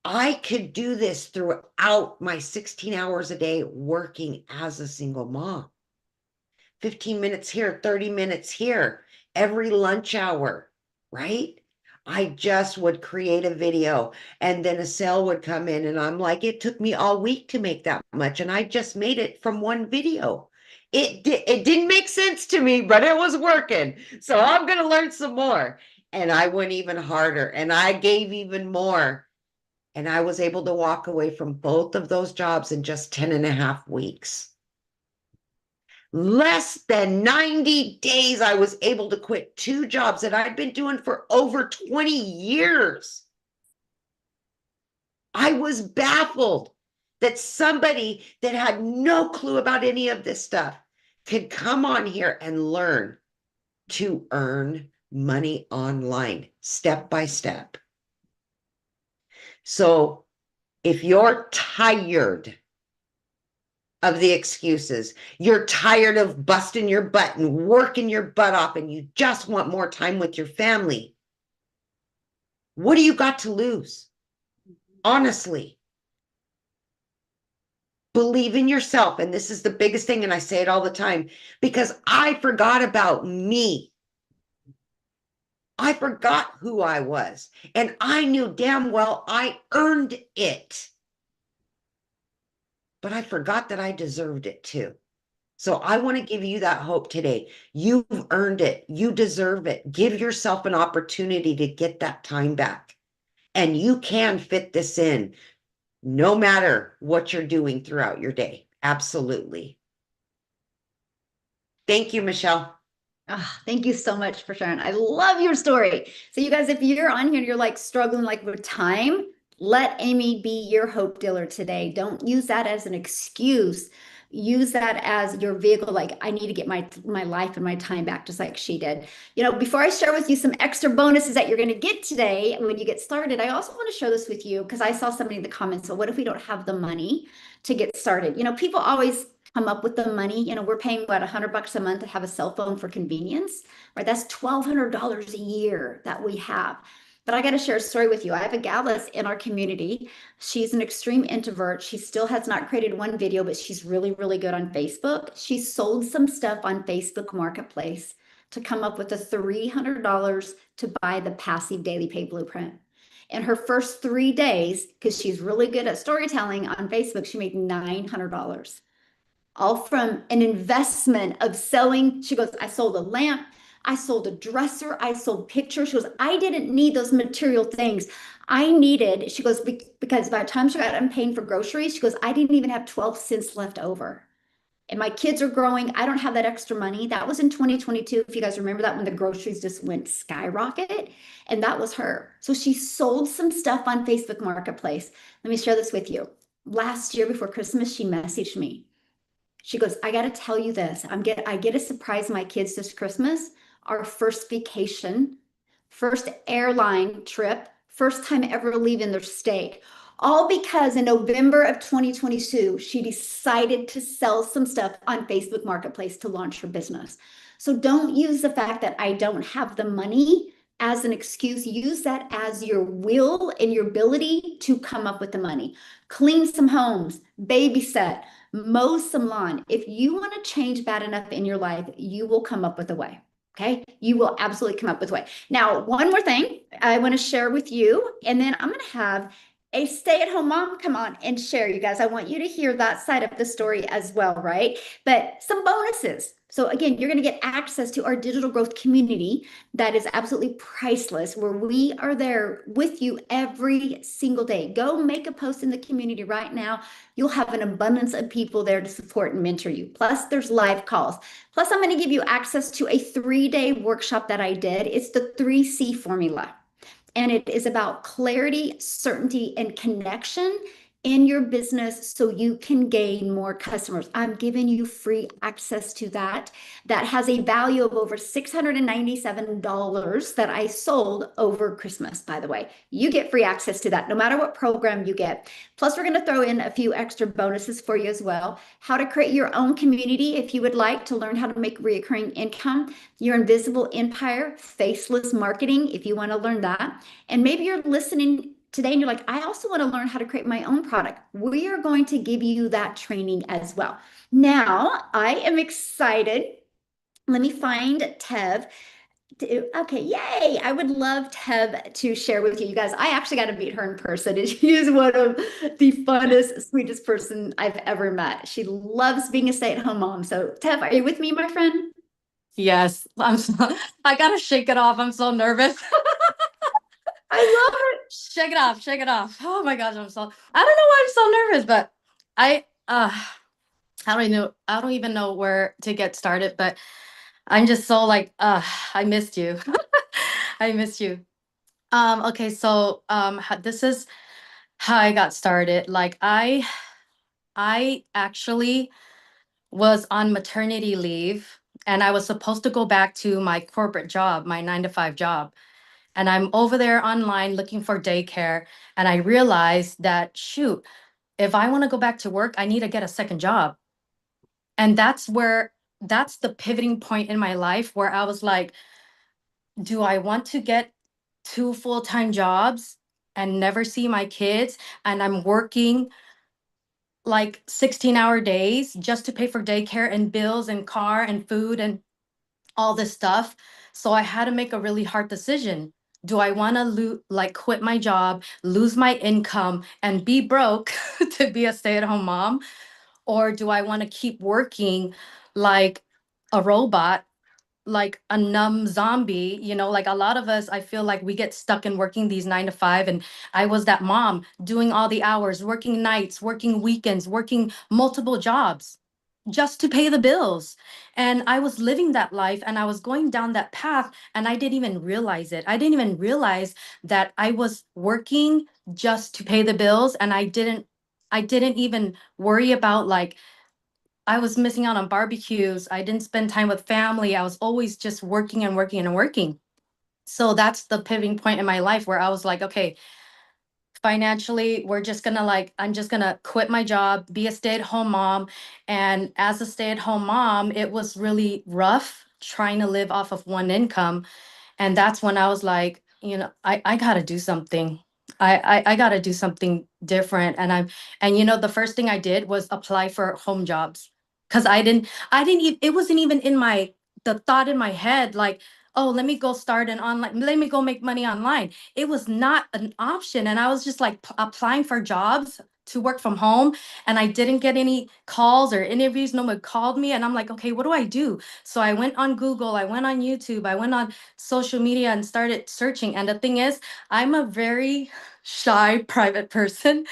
I could do this throughout my 16 hours a day working as a single mom. 15 minutes here, 30 minutes here, every lunch hour, right? I just would create a video and then a sale would come in and I'm like, it took me all week to make that much. And I just made it from one video. It didn't make sense to me, but it was working. So I'm going to learn some more. And I went even harder and I gave even more. And I was able to walk away from both of those jobs in just 10.5 weeks. Less than 90 days, I was able to quit 2 jobs that I'd been doing for over 20 years. I was baffled that somebody that had no clue about any of this stuff could come on here and learn to earn money online, step by step. So if you're tired of the excuses, you're tired of busting your butt and working your butt off, and you just want more time with your family, what do you got to lose? Honestly, believe in yourself. And this is the biggest thing. And I say it all the time because I forgot about me. I forgot who I was, and I knew damn well I earned it. But I forgot that I deserved it too. So I want to give you that hope today. You've earned it. You deserve it. Give yourself an opportunity to get that time back. And you can fit this in no matter what you're doing throughout your day. Absolutely. Thank you, Michelle. Oh, thank you so much for sharing. I love your story. So you guys, if you're on here and you're like struggling like with time, let Amy be your hope dealer today. Don't use that as an excuse. Use that as your vehicle. Like, I need to get my life and my time back, just like she did. You know, before I share with you some extra bonuses that you're going to get today when you get started, I also want to share this with you because I saw somebody in the comments. So what if we don't have the money to get started? You know, people always come up with the money. You know, we're paying what, $100 a month to have a cell phone for convenience, right? That's $1,200 a year that we have. But I got to share a story with you. I have a gal that's in our community. She's an extreme introvert. She still has not created one video, but she's really, really good on Facebook. She sold some stuff on Facebook Marketplace to come up with the $300 to buy the Passive Daily Pay Blueprint. In her first 3 days, because she's really good at storytelling on Facebook, she made $900. All from an investment of selling. She goes, I sold a lamp, I sold a dresser, I sold pictures. She goes, I didn't need those material things. I needed, she goes, because by the time she got done paying for groceries, she goes, I didn't even have 12 cents left over. And my kids are growing. I don't have that extra money. That was in 2022. If you guys remember that, when the groceries just went skyrocket, and that was her. So she sold some stuff on Facebook Marketplace. Let me share this with you. Last year before Christmas, she messaged me. She goes, I got to tell you this. I get to surprise my kids this Christmas. Our first vacation, first airline trip, first time ever leaving their state. All because in November of 2022, she decided to sell some stuff on Facebook Marketplace to launch her business. So don't use the fact that I don't have the money as an excuse. Use that as your will and your ability to come up with the money. Clean some homes, babysit, mow some lawn. If you want to change bad enough in your life, you will come up with a way. Okay, you will absolutely come up with a way. Now, one more thing I want to share with you, and then I'm going to have a stay-at-home mom, come on and share, you guys. I want you to hear that side of the story as well, right? But some bonuses. So again, you're going to get access to our digital growth community that is absolutely priceless, where we are there with you every single day. Go make a post in the community right now. You'll have an abundance of people there to support and mentor you. Plus, there's live calls. Plus, I'm going to give you access to a 3-day workshop that I did. It's the 3C formula. And it is about clarity, certainty, and connection in your business so you can gain more customers. I'm giving you free access to that. That has a value of over $697 that I sold over Christmas, by the way. You get free access to that no matter what program you get. Plus, we're going to throw in a few extra bonuses for you as well. How to create your own community if you would like to learn how to make recurring income. Your invisible empire, faceless marketing, if you want to learn that. And maybe you're listening today and you're like, I also want to learn how to create my own product. We are going to give you that training as well. Now, I am excited. Let me find Tev. Okay, yay. I would love Tev to share with you. You guys, I actually got to meet her in person. And she is one of the funnest, sweetest person I've ever met. She loves being a stay-at-home mom. So Tev, are you with me, my friend? Yes, I gotta shake it off. I'm so nervous. I love it. Shake it off, shake it off. Oh my gosh, I don't know why I'm so nervous, but I don't even know where to get started, but I'm just so like I missed you. I missed you. Okay, so this is how I got started. Like I actually was on maternity leave and I was supposed to go back to my corporate job, my 9 to 5 job. And I'm over there online looking for daycare. And I realized that, shoot, if I want to go back to work, I need to get a second job. And that's the pivoting point in my life where I was like, do I want to get 2 full-time jobs and never see my kids? And I'm working like 16-hour days just to pay for daycare and bills and car and food and all this stuff. So I had to make a really hard decision. Do I want to quit my job, lose my income, and be broke to be a stay-at-home mom? Or do I want to keep working like a robot, like a numb zombie? Like a lot of us, I feel like we get stuck in working these 9 to 5. And I was that mom doing all the hours, working nights, working weekends, working multiple jobs just to pay the bills. And I was living that life and I was going down that path and I didn't even realize it. I didn't even realize that I was working just to pay the bills. And I didn't even worry about like I was missing out on barbecues. I didn't spend time with family. I was always just working and working and working. So that's the pivoting point in my life where I was like, okay, financially, I'm just gonna quit my job, be a stay-at-home mom. And as a stay-at-home mom, it was really rough trying to live off of one income. And that's when I was like, I gotta do something. I gotta do something different. And the first thing I did was apply for home jobs. Cause it wasn't even in the thought in my head, like, oh, let me go let me go make money online. It was not an option. And I was just like applying for jobs to work from home. And I didn't get any calls or interviews. No one called me. And I'm like, okay, what do I do? So I went on Google, I went on YouTube, I went on social media and started searching. And the thing is, I'm a very shy, private person.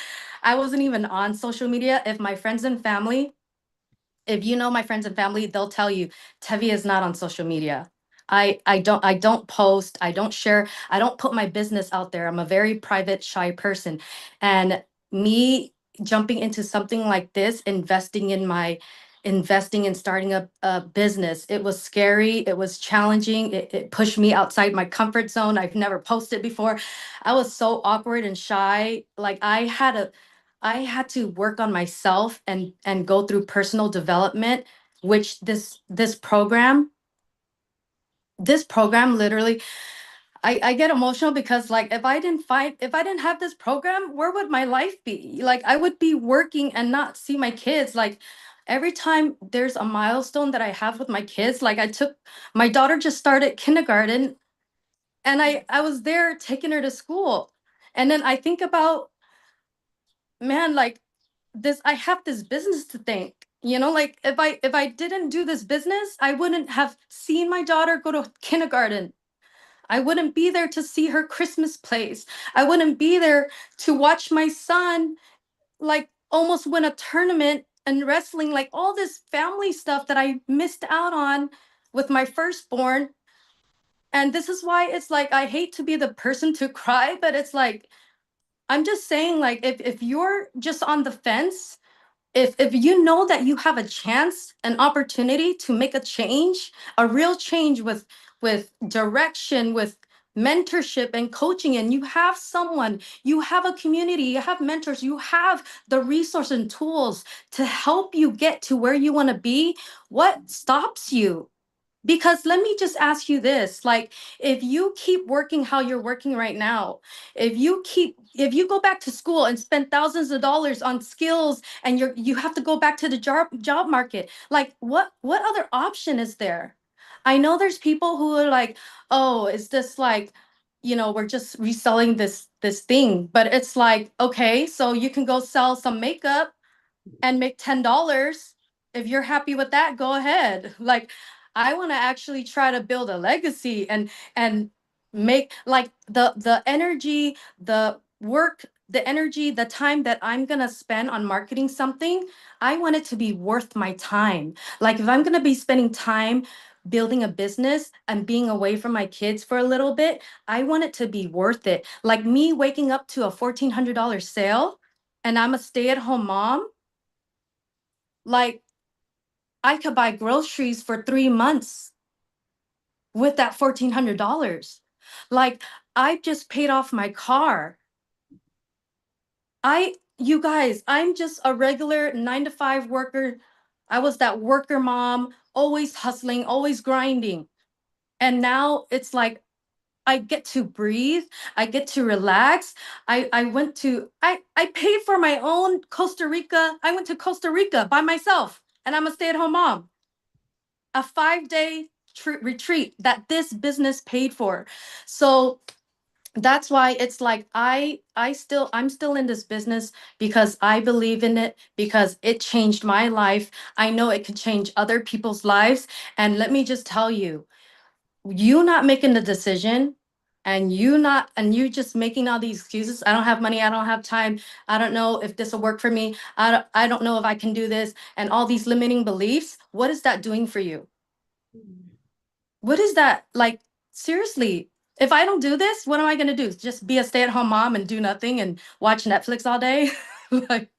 I wasn't even on social media. If you know my friends and family, they'll tell you Tevi is not on social media. I don't post, I don't share, I don't put my business out there. I'm a very private, shy person. And me jumping into something like this, investing in starting a business, it was scary, it was challenging, it pushed me outside my comfort zone. I've never posted before. I was so awkward and shy. Like I had to work on myself and go through personal development, which this program literally, I get emotional because like if I didn't have this program, where would my life be? Like I would be working and not see my kids. Like every time there's a milestone that I have with my kids, like my daughter just started kindergarten and I was there taking her to school. And then I think about man, like this, I have this business to thank. You know, like if I didn't do this business, I wouldn't have seen my daughter go to kindergarten. I wouldn't be there to see her Christmas plays. I wouldn't be there to watch my son like almost win a tournament and wrestling, like all this family stuff that I missed out on with my firstborn. And this is why it's like I hate to be the person to cry, but it's like I'm just saying, like, if you're just on the fence, if you know that you have a chance, an opportunity to make a change, a real change with direction, with mentorship and coaching, and you have someone, you have a community, you have mentors, you have the resources and tools to help you get to where you want to be, what stops you? Because let me just ask you this, like, if you keep working how you're working right now, if you go back to school and spend thousands of dollars on skills and you have to go back to the job market, like what other option is there? I know there's people who are like, oh, is this like, we're just reselling this thing, but it's like, okay, so you can go sell some makeup and make $10. If you're happy with that, go ahead. Like, I want to actually try to build a legacy and make like the energy, the work, the energy, the time that I'm going to spend on marketing something, I want it to be worth my time. Like if I'm going to be spending time building a business and being away from my kids for a little bit, I want it to be worth it. Like me waking up to a $1,400 sale and I'm a stay-at-home mom, like I could buy groceries for 3 months with that $1,400. Like I just paid off my car. You guys, I'm just a regular 9 to 5 worker. I was that worker mom, always hustling, always grinding. And now it's like I get to breathe. I get to relax. I paid for my own Costa Rica. I went to Costa Rica by myself and I'm a stay-at-home mom. A 5-day retreat that this business paid for. So that's why it's like I'm still in this business because I believe in it, because it changed my life. I know it could change other people's lives. And let me just tell you, you not making the decision and you just making all these excuses. I don't have money, I don't have time, I don't know if this will work for me, I don't know if I can do this, and all these limiting beliefs, what is that doing for you? What is that? Like, seriously, if I don't do this, what am I going to do? Just be a stay-at-home mom and do nothing and watch Netflix all day? Like,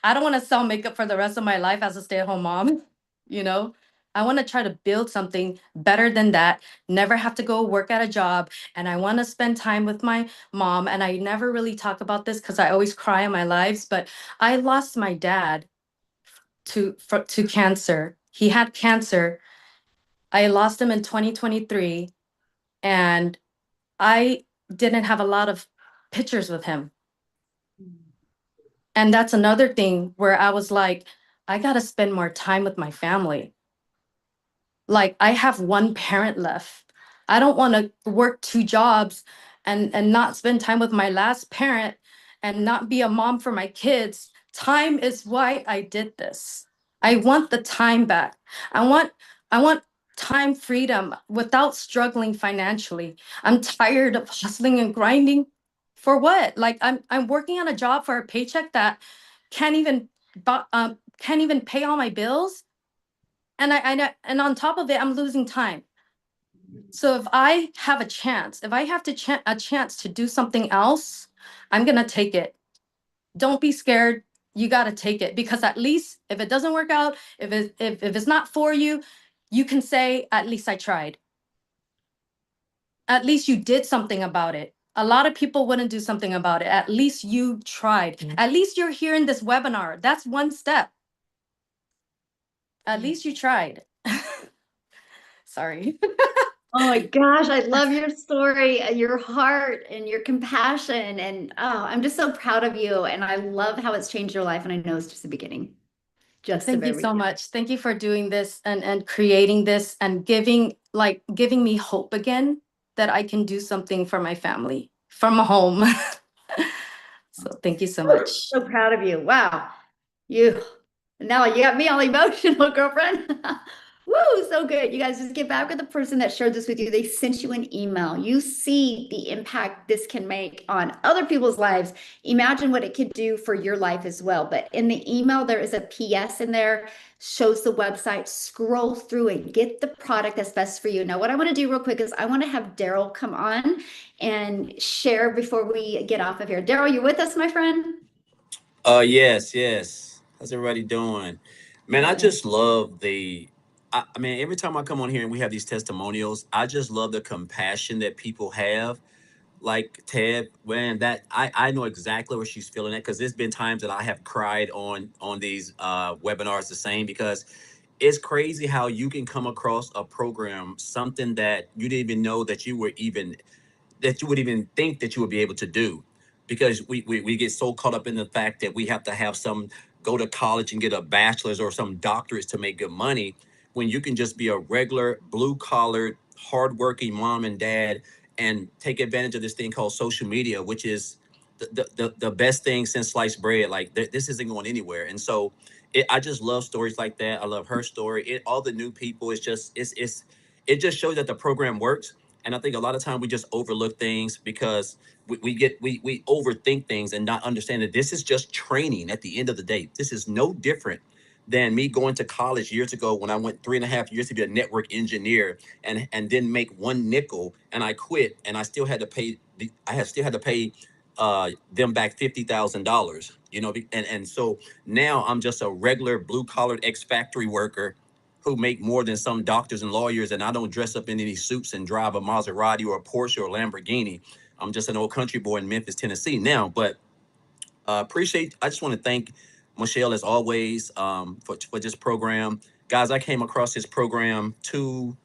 I don't want to sell makeup for the rest of my life as a stay-at-home mom, you know? I want to try to build something better than that, never have to go work at a job. And I want to spend time with my mom. And I never really talk about this because I always cry in my lives, but I lost my dad to cancer. He had cancer. I lost him in 2023, and I didn't have a lot of pictures with him. And that's another thing where I was like, I got to spend more time with my family. Like I have one parent left. I don't want to work 2 jobs and not spend time with my last parent and not be a mom for my kids. Time is why I did this. I want the time back. I want time freedom without struggling financially. I'm tired of hustling and grinding. For what? Like I'm working on a job for a paycheck that can't even pay all my bills. And and on top of it, I'm losing time. So if I have a chance, if I have a chance to do something else, I'm gonna take it. Don't be scared. You gotta take it, because at least if it doesn't work out, if it's not for you, you can say, at least I tried. At least you did something about it. A lot of people wouldn't do something about it. At least you tried. At least you're here in this webinar. That's one step. At least you tried. Sorry. Oh my gosh, I love your story and your heart and your compassion. And oh, I'm just so proud of you. And I love how it's changed your life. And I know it's just the beginning. Just the Thank you very so beginning. much. Thank you for doing this and creating this and giving me hope again that I can do something for my family from home. So thank you so much. So proud of you. Wow. Now you got me all emotional, girlfriend. Woo, so good. You guys just get back with the person that shared this with you. They sent you an email. You see the impact this can make on other people's lives. Imagine what it could do for your life as well. But in the email, there is a PS in there, shows the website. Scroll through it, get the product that's best for you. Now, what I want to do real quick is I want to have Daryl come on and share before we get off of here. Daryl, you with us, my friend? Yes. How's everybody doing? Man, I just love I mean, every time I come on here and we have these testimonials, I just love the compassion that people have. Like Ted, man, that I know exactly where she's feeling at because there's been times that I have cried on these webinars the same because it's crazy how you can come across a program, something that you didn't even know that you would even think that you would be able to do because we get so caught up in the fact that we have to have some go to college and get a bachelor's or some doctorates to make good money when you can just be a regular blue collar hardworking mom and dad and take advantage of this thing called social media, which is the best thing since sliced bread. Like this isn't going anywhere. And so I just love stories like that. I love her story. All the new people, it just shows that the program works. And I think a lot of time we just overlook things because we overthink things and not understand that this is just training at the end of the day. This is no different than me going to college years ago when I went 3.5 years to be a network engineer and didn't make one nickel and I quit and I still had to pay them back $50,000, and so now I'm just a regular blue collared ex-factory worker who make more than some doctors and lawyers, and I don't dress up in any suits and drive a Maserati or a Porsche or a Lamborghini. I'm just an old country boy in Memphis, Tennessee now. But I just want to thank Michelle as always for this program. Guys, I came across this program two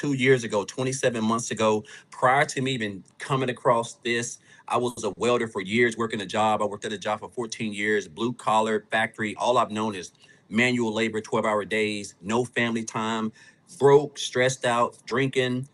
years ago, 27 months ago. Prior to me even coming across this, I was a welder for years, working a job. I worked at a job for 14 years, blue collar factory. All I've known is manual labor, 12-hour days, no family time, broke, stressed out, drinking,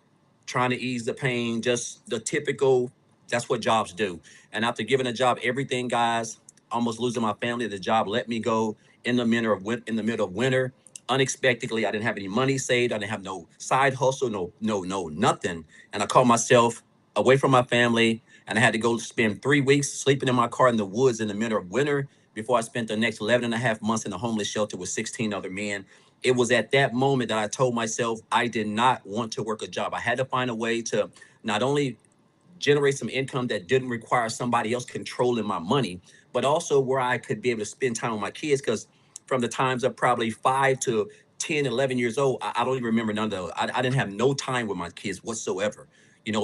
trying to ease the pain, just the typical, that's what jobs do. And after giving a job everything, guys, almost losing my family, the job let me go in the middle of winter. Unexpectedly, I didn't have any money saved. I didn't have no side hustle, no, nothing. And I called myself away from my family, and I had to go spend 3 weeks sleeping in my car in the woods in the middle of winter before I spent the next 11 and a half months in a homeless shelter with 16 other men. It was at that moment that I told myself I did not want to work a job. I had to find a way to not only generate some income that didn't require somebody else controlling my money, but also where I could be able to spend time with my kids. Because from the times of probably 5 to 10, 11 years old, I don't even remember none of those. I didn't have no time with my kids whatsoever,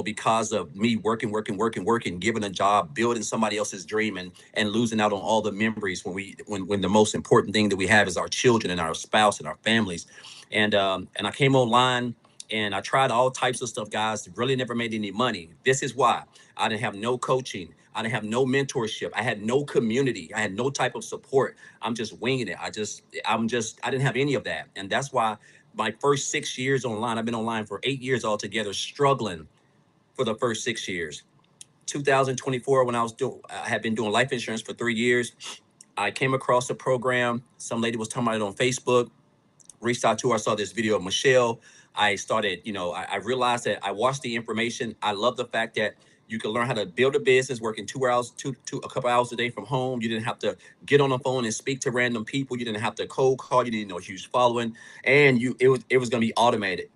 because of me working, giving a job, building somebody else's dream and losing out on all the memories when the most important thing that we have is our children and our spouse and our families. And I came online and I tried all types of stuff, guys. Really never made any money. This is why I didn't have no coaching. I didn't have no mentorship. I had no community. I had no type of support. I'm just winging it. I didn't have any of that. And that's why my first 6 years online, I've been online for 8 years altogether, struggling for the first 6 years. 2024, when I had been doing life insurance for 3 years, I came across a program. Some lady was talking about it on Facebook. Reached out to her, saw this video of Michelle. I started, I realized that I watched the information. I love the fact that you can learn how to build a business working 2 hours, a couple hours a day from home. You didn't have to get on the phone and speak to random people. You didn't have to cold call. You didn't know a huge following, and it was going to be automated.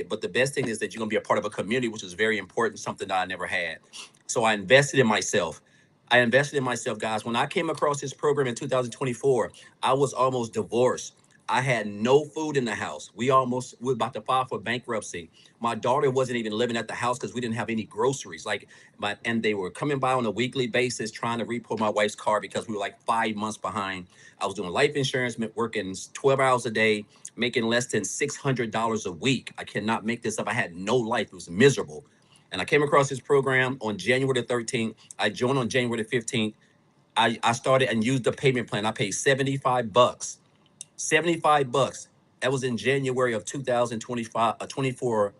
But the best thing is that you're going to be a part of a community, which is very important, something that I never had. So I invested in myself. Guys. When I came across this program in 2024, I was almost divorced. I had no food in the house. We were about to file for bankruptcy. My daughter wasn't even living at the house because we didn't have any groceries. And they were coming by on a weekly basis trying to repo my wife's car because we were like 5 months behind. I was doing life insurance, working 12 hours a day, making less than $600 a week. I cannot make this up. I had no life. It was miserable. And I came across this program on January the 13th. I joined on January the 15th. I started and used the payment plan. I paid $75. $75. That was in January of 2025, 24.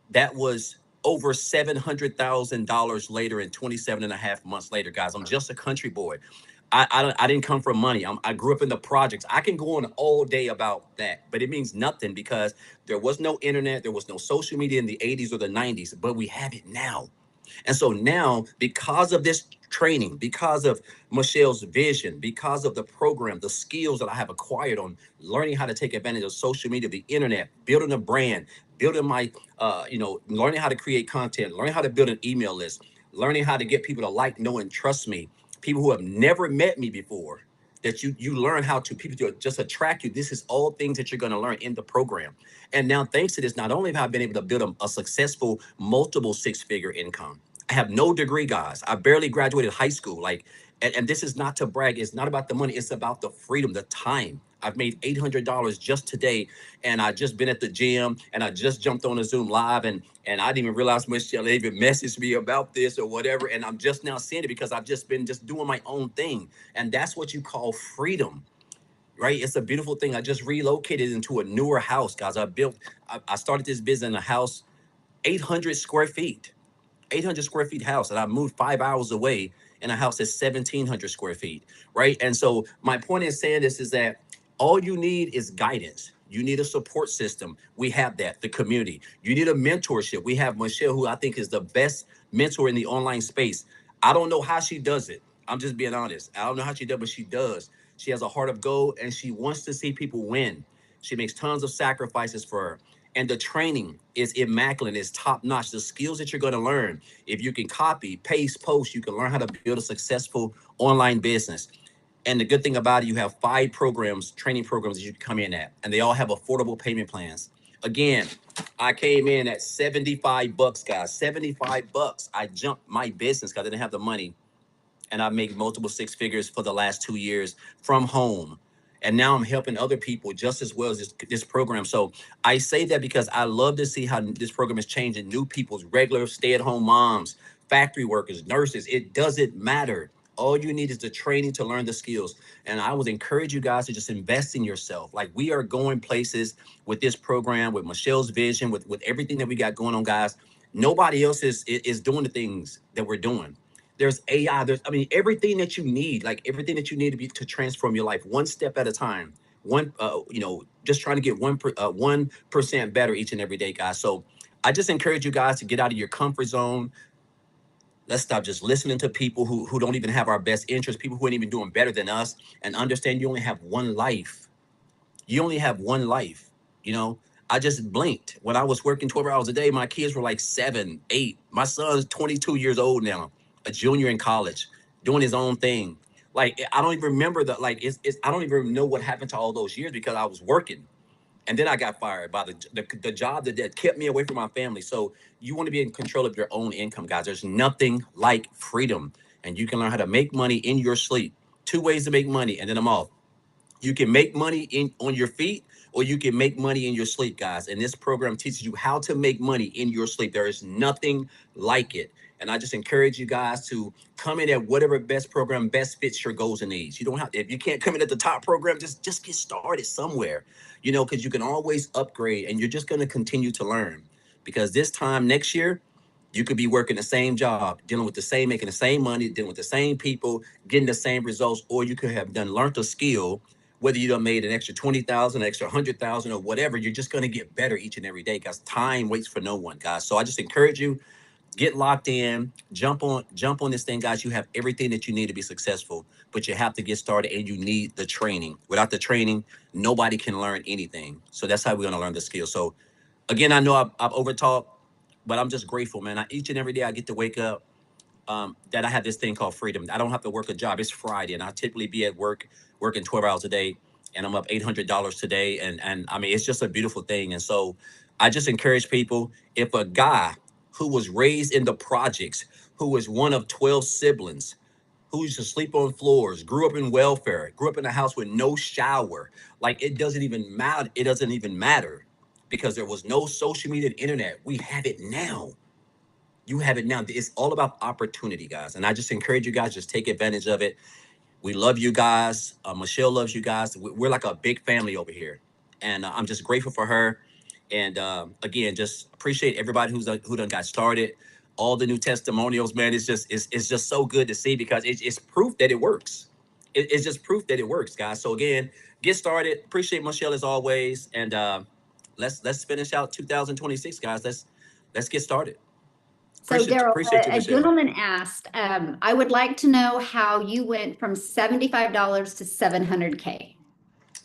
That was over $700,000 later and 27 and a half months later, guys. I'm just a country boy. I didn't come from money. I grew up in the projects. I can go on all day about that, but it means nothing because there was no internet, there was no social media in the 80s or the 90s, but we have it now. And so now, because of this training, because of Michelle's vision, because of the program, the skills that I have acquired on learning how to take advantage of social media, the internet, building a brand, building my, learning how to create content, learning how to build an email list, learning how to get people to like, know, and trust me, people who have never met me before, that you learn how to people to just attract you. This is all things that you're going to learn in the program. And now, thanks to this, not only have I been able to build a successful multiple six-figure income, I have no degree, guys. I barely graduated high school. And this is not to brag. It's not about the money. It's about the freedom, the time. I've made $800 just today, and I just been at the gym, and I just jumped on a Zoom live, and I didn't even realize Michelle even messaged me about this or whatever. And I'm just now seeing it because I've just been doing my own thing, and that's what you call freedom, right? It's a beautiful thing. I just relocated into a newer house, guys. I started this business in a house, 800 square feet. 800 square feet house, and I moved 5 hours away in a house that's 1,700 square feet, right? And so my point in saying this is that all you need is guidance. You need a support system. We have that, the community. You need a mentorship. We have Michelle, who I think is the best mentor in the online space. I don't know how she does it. I'm just being honest. I don't know how she does, but she does. She has a heart of gold, and she wants to see people win. She makes tons of sacrifices for her. And the training is immaculate, it's top notch. The skills that you're going to learn, if you can copy, paste, post, you can learn how to build a successful online business. And the good thing about it, you have 5 programs, training programs that you can come in at, and they all have affordable payment plans. Again, I came in at $75, guys, $75. I jumped my business because I didn't have the money. And I made multiple six figures for the last 2 years from home. And now I'm helping other people just as well as this program. So I say that because I love to see how this program is changing new people's regular stay-at-home moms, factory workers, nurses. It doesn't matter. All you need is the training to learn the skills. And I would encourage you guys to just invest in yourself. Like, we are going places with this program, with Michelle's vision, with everything that we got going on, guys. Nobody else is doing the things that we're doing. There's AI, everything that you need, like everything that you need to transform your life one step at a time. Just trying to get 1% better each and every day, guys. So I just encourage you guys to get out of your comfort zone. Let's stop just listening to people who don't even have our best interests, people who ain't even doing better than us, and understand you only have one life. You only have one life. I just blinked. When I was working 12 hours a day, my kids were like 7, 8. My son's 22 years old now, a junior in college, doing his own thing. Like, I don't even remember I don't even know what happened to all those years because I was working. And then I got fired by the job that kept me away from my family. So you want to be in control of your own income, guys. There's nothing like freedom. And you can learn how to make money in your sleep. 2 ways to make money, and then I'm off. You can make money on your feet, or you can make money in your sleep, guys. And this program teaches you how to make money in your sleep. There is nothing like it. And I just encourage you guys to come in at whatever best program best fits your goals and needs. You don't have to, if you can't come in at the top program, just get started somewhere, because you can always upgrade, and you're just going to continue to learn. Because this time next year, you could be working the same job, making the same money, dealing with the same people, getting the same results, or you could have learned a skill. Whether you done made an extra 20,000, an extra 100,000, or whatever, you're just going to get better each and every day, because time waits for no one, guys. So I just encourage you, get locked in, jump on this thing, guys. You have everything that you need to be successful, but you have to get started, and you need the training. Without the training, nobody can learn anything. So that's how we're going to learn the skill. So again, I know I've overtalked, but I'm just grateful, man. Each and every day I get to wake up, that I have this thing called freedom. I don't have to work a job. It's Friday, and I typically be at work working 12 hours a day, and I'm up $800 today. And I mean, it's just a beautiful thing. And so I just encourage people, if a guy who was raised in the projects, who was one of 12 siblings, who used to sleep on floors, grew up in welfare, grew up in a house with no shower, like, it doesn't even matter. It doesn't even matter, because there was no social media and internet. We have it now. You have it now. It's all about opportunity, guys. And I just encourage you guys, just take advantage of it. We love you guys. Michelle loves you guys. We're like a big family over here. And I'm just grateful for her. And again, just appreciate everybody who done got started. All the new testimonials, man. It's just so good to see because it's proof that it works. It's just proof that it works, guys. So again, get started. Appreciate Michelle as always, and let's finish out 2026, guys. Let's get started. So Daryl, Appreciate you, a Michelle. gentleman asked, I would like to know how you went from $75 to 700K.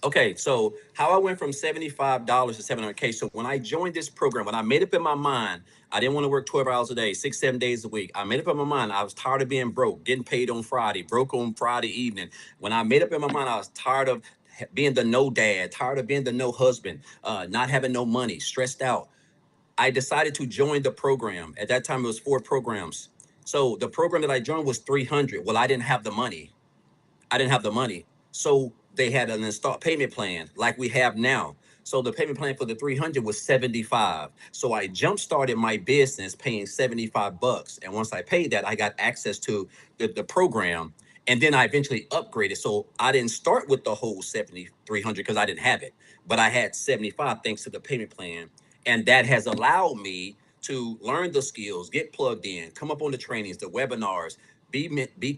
Okay, so how I went from $75 to 700K. So when I joined this program, when I made up in my mind, I didn't want to work 12 hours a day, 6, 7 days a week. I made up in my mind, I was tired of being broke, getting paid on Friday, broke on Friday evening. When I made up in my mind, I was tired of being the no dad, tired of being the no husband, not having no money, stressed out. I decided to join the program. At that time, it was 4 programs. So the program that I joined was 300. Well, I didn't have the money. So they had an installment payment plan like we have now. So the payment plan for the 300 was 75. So I jump started my business paying 75 bucks. And once I paid that, I got access to the program. And then I eventually upgraded. So I didn't start with the whole 7,300 because I didn't have it, but I had 75 thanks to the payment plan. And that has allowed me to learn the skills, get plugged in, come up on the trainings, the webinars, be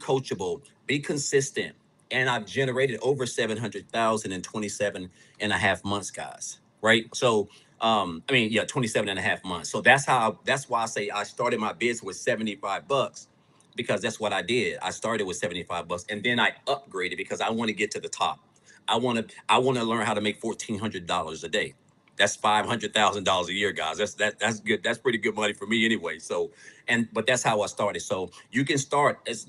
coachable, be consistent. And I've generated over 700,000 in 27 and a half months, guys. Right. So, 27 and a half months. So that's why I say I started my business with 75 bucks because that's what I did. I started with 75 bucks and then I upgraded because I want to get to the top. I want to learn how to make $1,400 a day. That's $500,000 a year, guys. That's good. That's pretty good money for me anyway. So, but that's how I started. So you can start as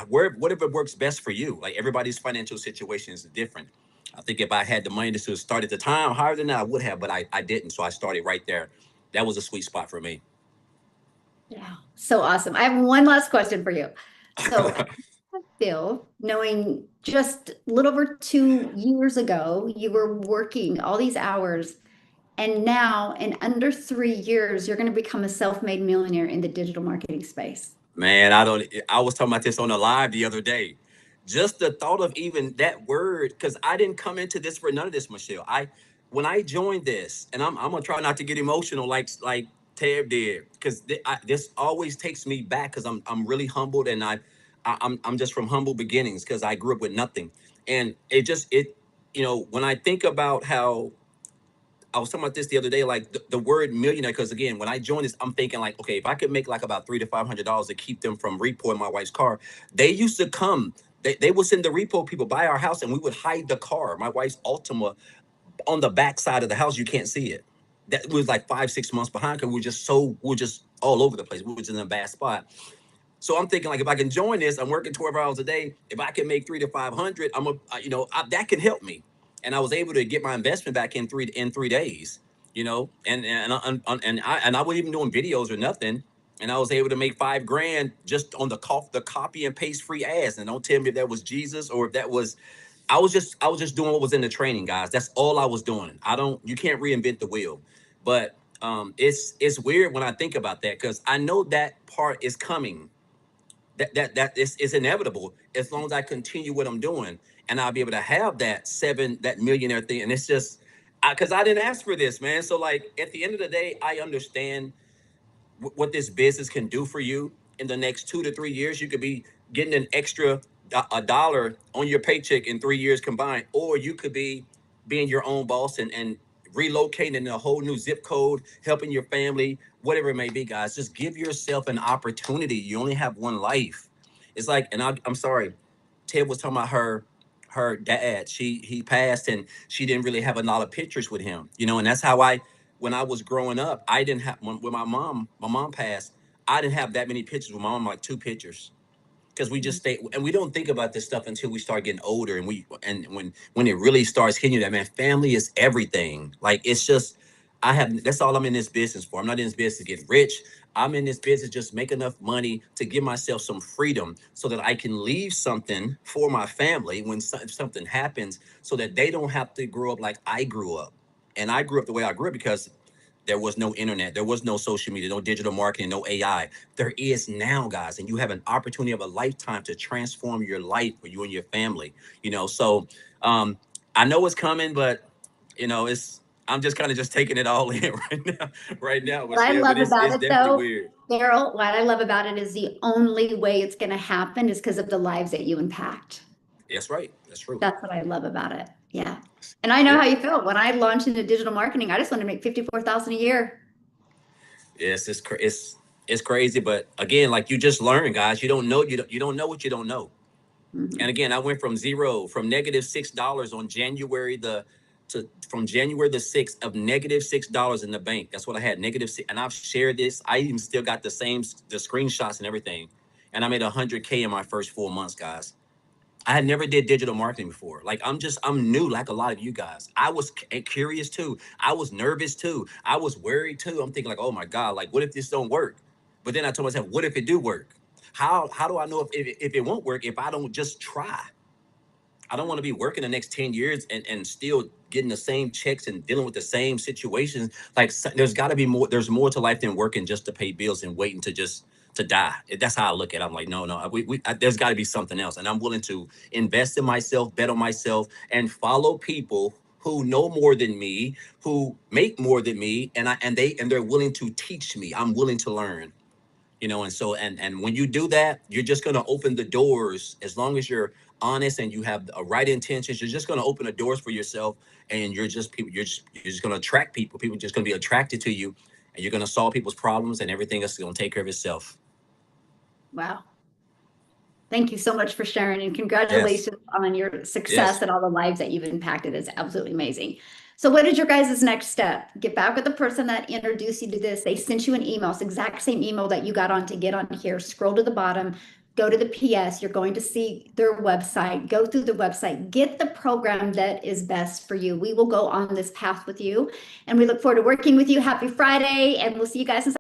whatever works best for you. Like everybody's financial situation is different. I think if I had the money to start at the time higher than that, I would have, but I didn't. So I started right there. That was a sweet spot for me. Yeah, so awesome. I have one last question for you. So Phil, knowing just a little over 2 years ago, you were working all these hours, and now in under 3 years, you're going to become a self-made millionaire in the digital marketing space. Man, I was talking about this on a live the other day. Just the thought of even that word, because I didn't come into this for none of this, Michelle. When I joined this, and I'm gonna try not to get emotional like Tab did, because this always takes me back because I'm really humbled and I'm just from humble beginnings because I grew up with nothing. And when I think about how I was talking about this the other day, like the word millionaire, because again, when I joined this, I'm thinking like, okay, if I could make like about $300 to $500 to keep them from repoing my wife's car, they used to come, they would send the repo people by our house and we would hide the car, my wife's Altima, on the back side of the house. You can't see it. That was like 5, 6 months behind because we're just all over the place. We were just in a bad spot. So I'm thinking like, if I can join this, I'm working 12 hours a day. If I can make 300 to 500, that can help me. And I was able to get my investment back in 3 days, and I wasn't even doing videos or nothing. And I was able to make $5,000 just on the copy and paste free ads. And don't tell me if that was Jesus or if that was, I was just doing what was in the training, guys. That's all I was doing. You can't reinvent the wheel, but it's weird when I think about that because I know that part is coming. That is inevitable as long as I continue what I'm doing, and I'll be able to have that millionaire thing. And it's just because I didn't ask for this, man. So like at the end of the day, I understand what this business can do for you in the next 2 to 3 years. You could be getting an extra a dollar on your paycheck in 3 years combined, or you could be being your own boss and relocating in a whole new zip code, helping your family, whatever it may be, guys. Just give yourself an opportunity. You only have one life. It's like, and I'm sorry, Ted was talking about her dad. He passed and she didn't really have a lot of pictures with him, and that's how when I was growing up, I didn't have when my mom passed, I didn't have that many pictures with my mom, like 2 pictures. Because we just stay and we don't think about this stuff until we start getting older and when it really starts hitting you that, man, family is everything. Like it's just that's all I'm in this business for. I'm not in this business to get rich. I'm in this business just make enough money to give myself some freedom so that I can leave something for my family when something happens, so that they don't have to grow up like I grew up. And I grew up the way I grew up because there was no internet, there was no social media, no digital marketing, no AI. There is now, guys, and you have an opportunity of a lifetime to transform your life for you and your family. So I know it's coming, but I'm just kind of just taking it all in right now. What I Yeah, love but it's about it, definitely though, weird. Daryl, what I love about it is the only way it's going to happen is because of the lives that you impact. That's right. That's true. That's what I love about it. Yeah. And I know Yeah. how you feel. When I launched into digital marketing, I just want to make 54,000 a year. Yes, it's crazy, but again, like you just learn, guys. You don't know you don't know what you don't know. Mhm. And again, I went from negative $6 on from January the 6th of negative $6 in the bank. That's what I had, negative six. And I've shared this. I even still got the screenshots and everything. And I made 100K in my first 4 months, guys. I had never did digital marketing before. Like I'm new, like a lot of you guys. I was curious too. I was nervous too. I was worried too. I'm thinking like, oh my God, like what if this don't work? But then I told myself, what if it do work? How do I know if it won't work if I don't just try? I don't want to be working the next 10 years and still getting the same checks and dealing with the same situations. Like there's got to be more. There's more to life than working just to pay bills and waiting to die. That's how I look at it. I'm like, no, there's got to be something else. And I'm willing to invest in myself, bet on myself, and follow people who know more than me, who make more than me, and they're willing to teach me. I'm willing to learn. And so and when you do that, you're just going to open the doors. As long as you're honest and you have the right intentions, you're just going to open the doors for yourself, and you're just going to attract people. People are just going to be attracted to you, and you're going to solve people's problems, and everything else is going to take care of itself. Wow. Thank you so much for sharing, and Yes. congratulations on your success Yes. and all the lives that you've impacted. It's absolutely amazing. So what is your guys' next step? Get back with the person that introduced you to this. They sent you an email. It's the exact same email that you got on to get on here. Scroll to the bottom, go to the PS. You're going to see their website. Go through the website. Get the program that is best for you. We will go on this path with you, and we look forward to working with you. Happy Friday, and we'll see you guys in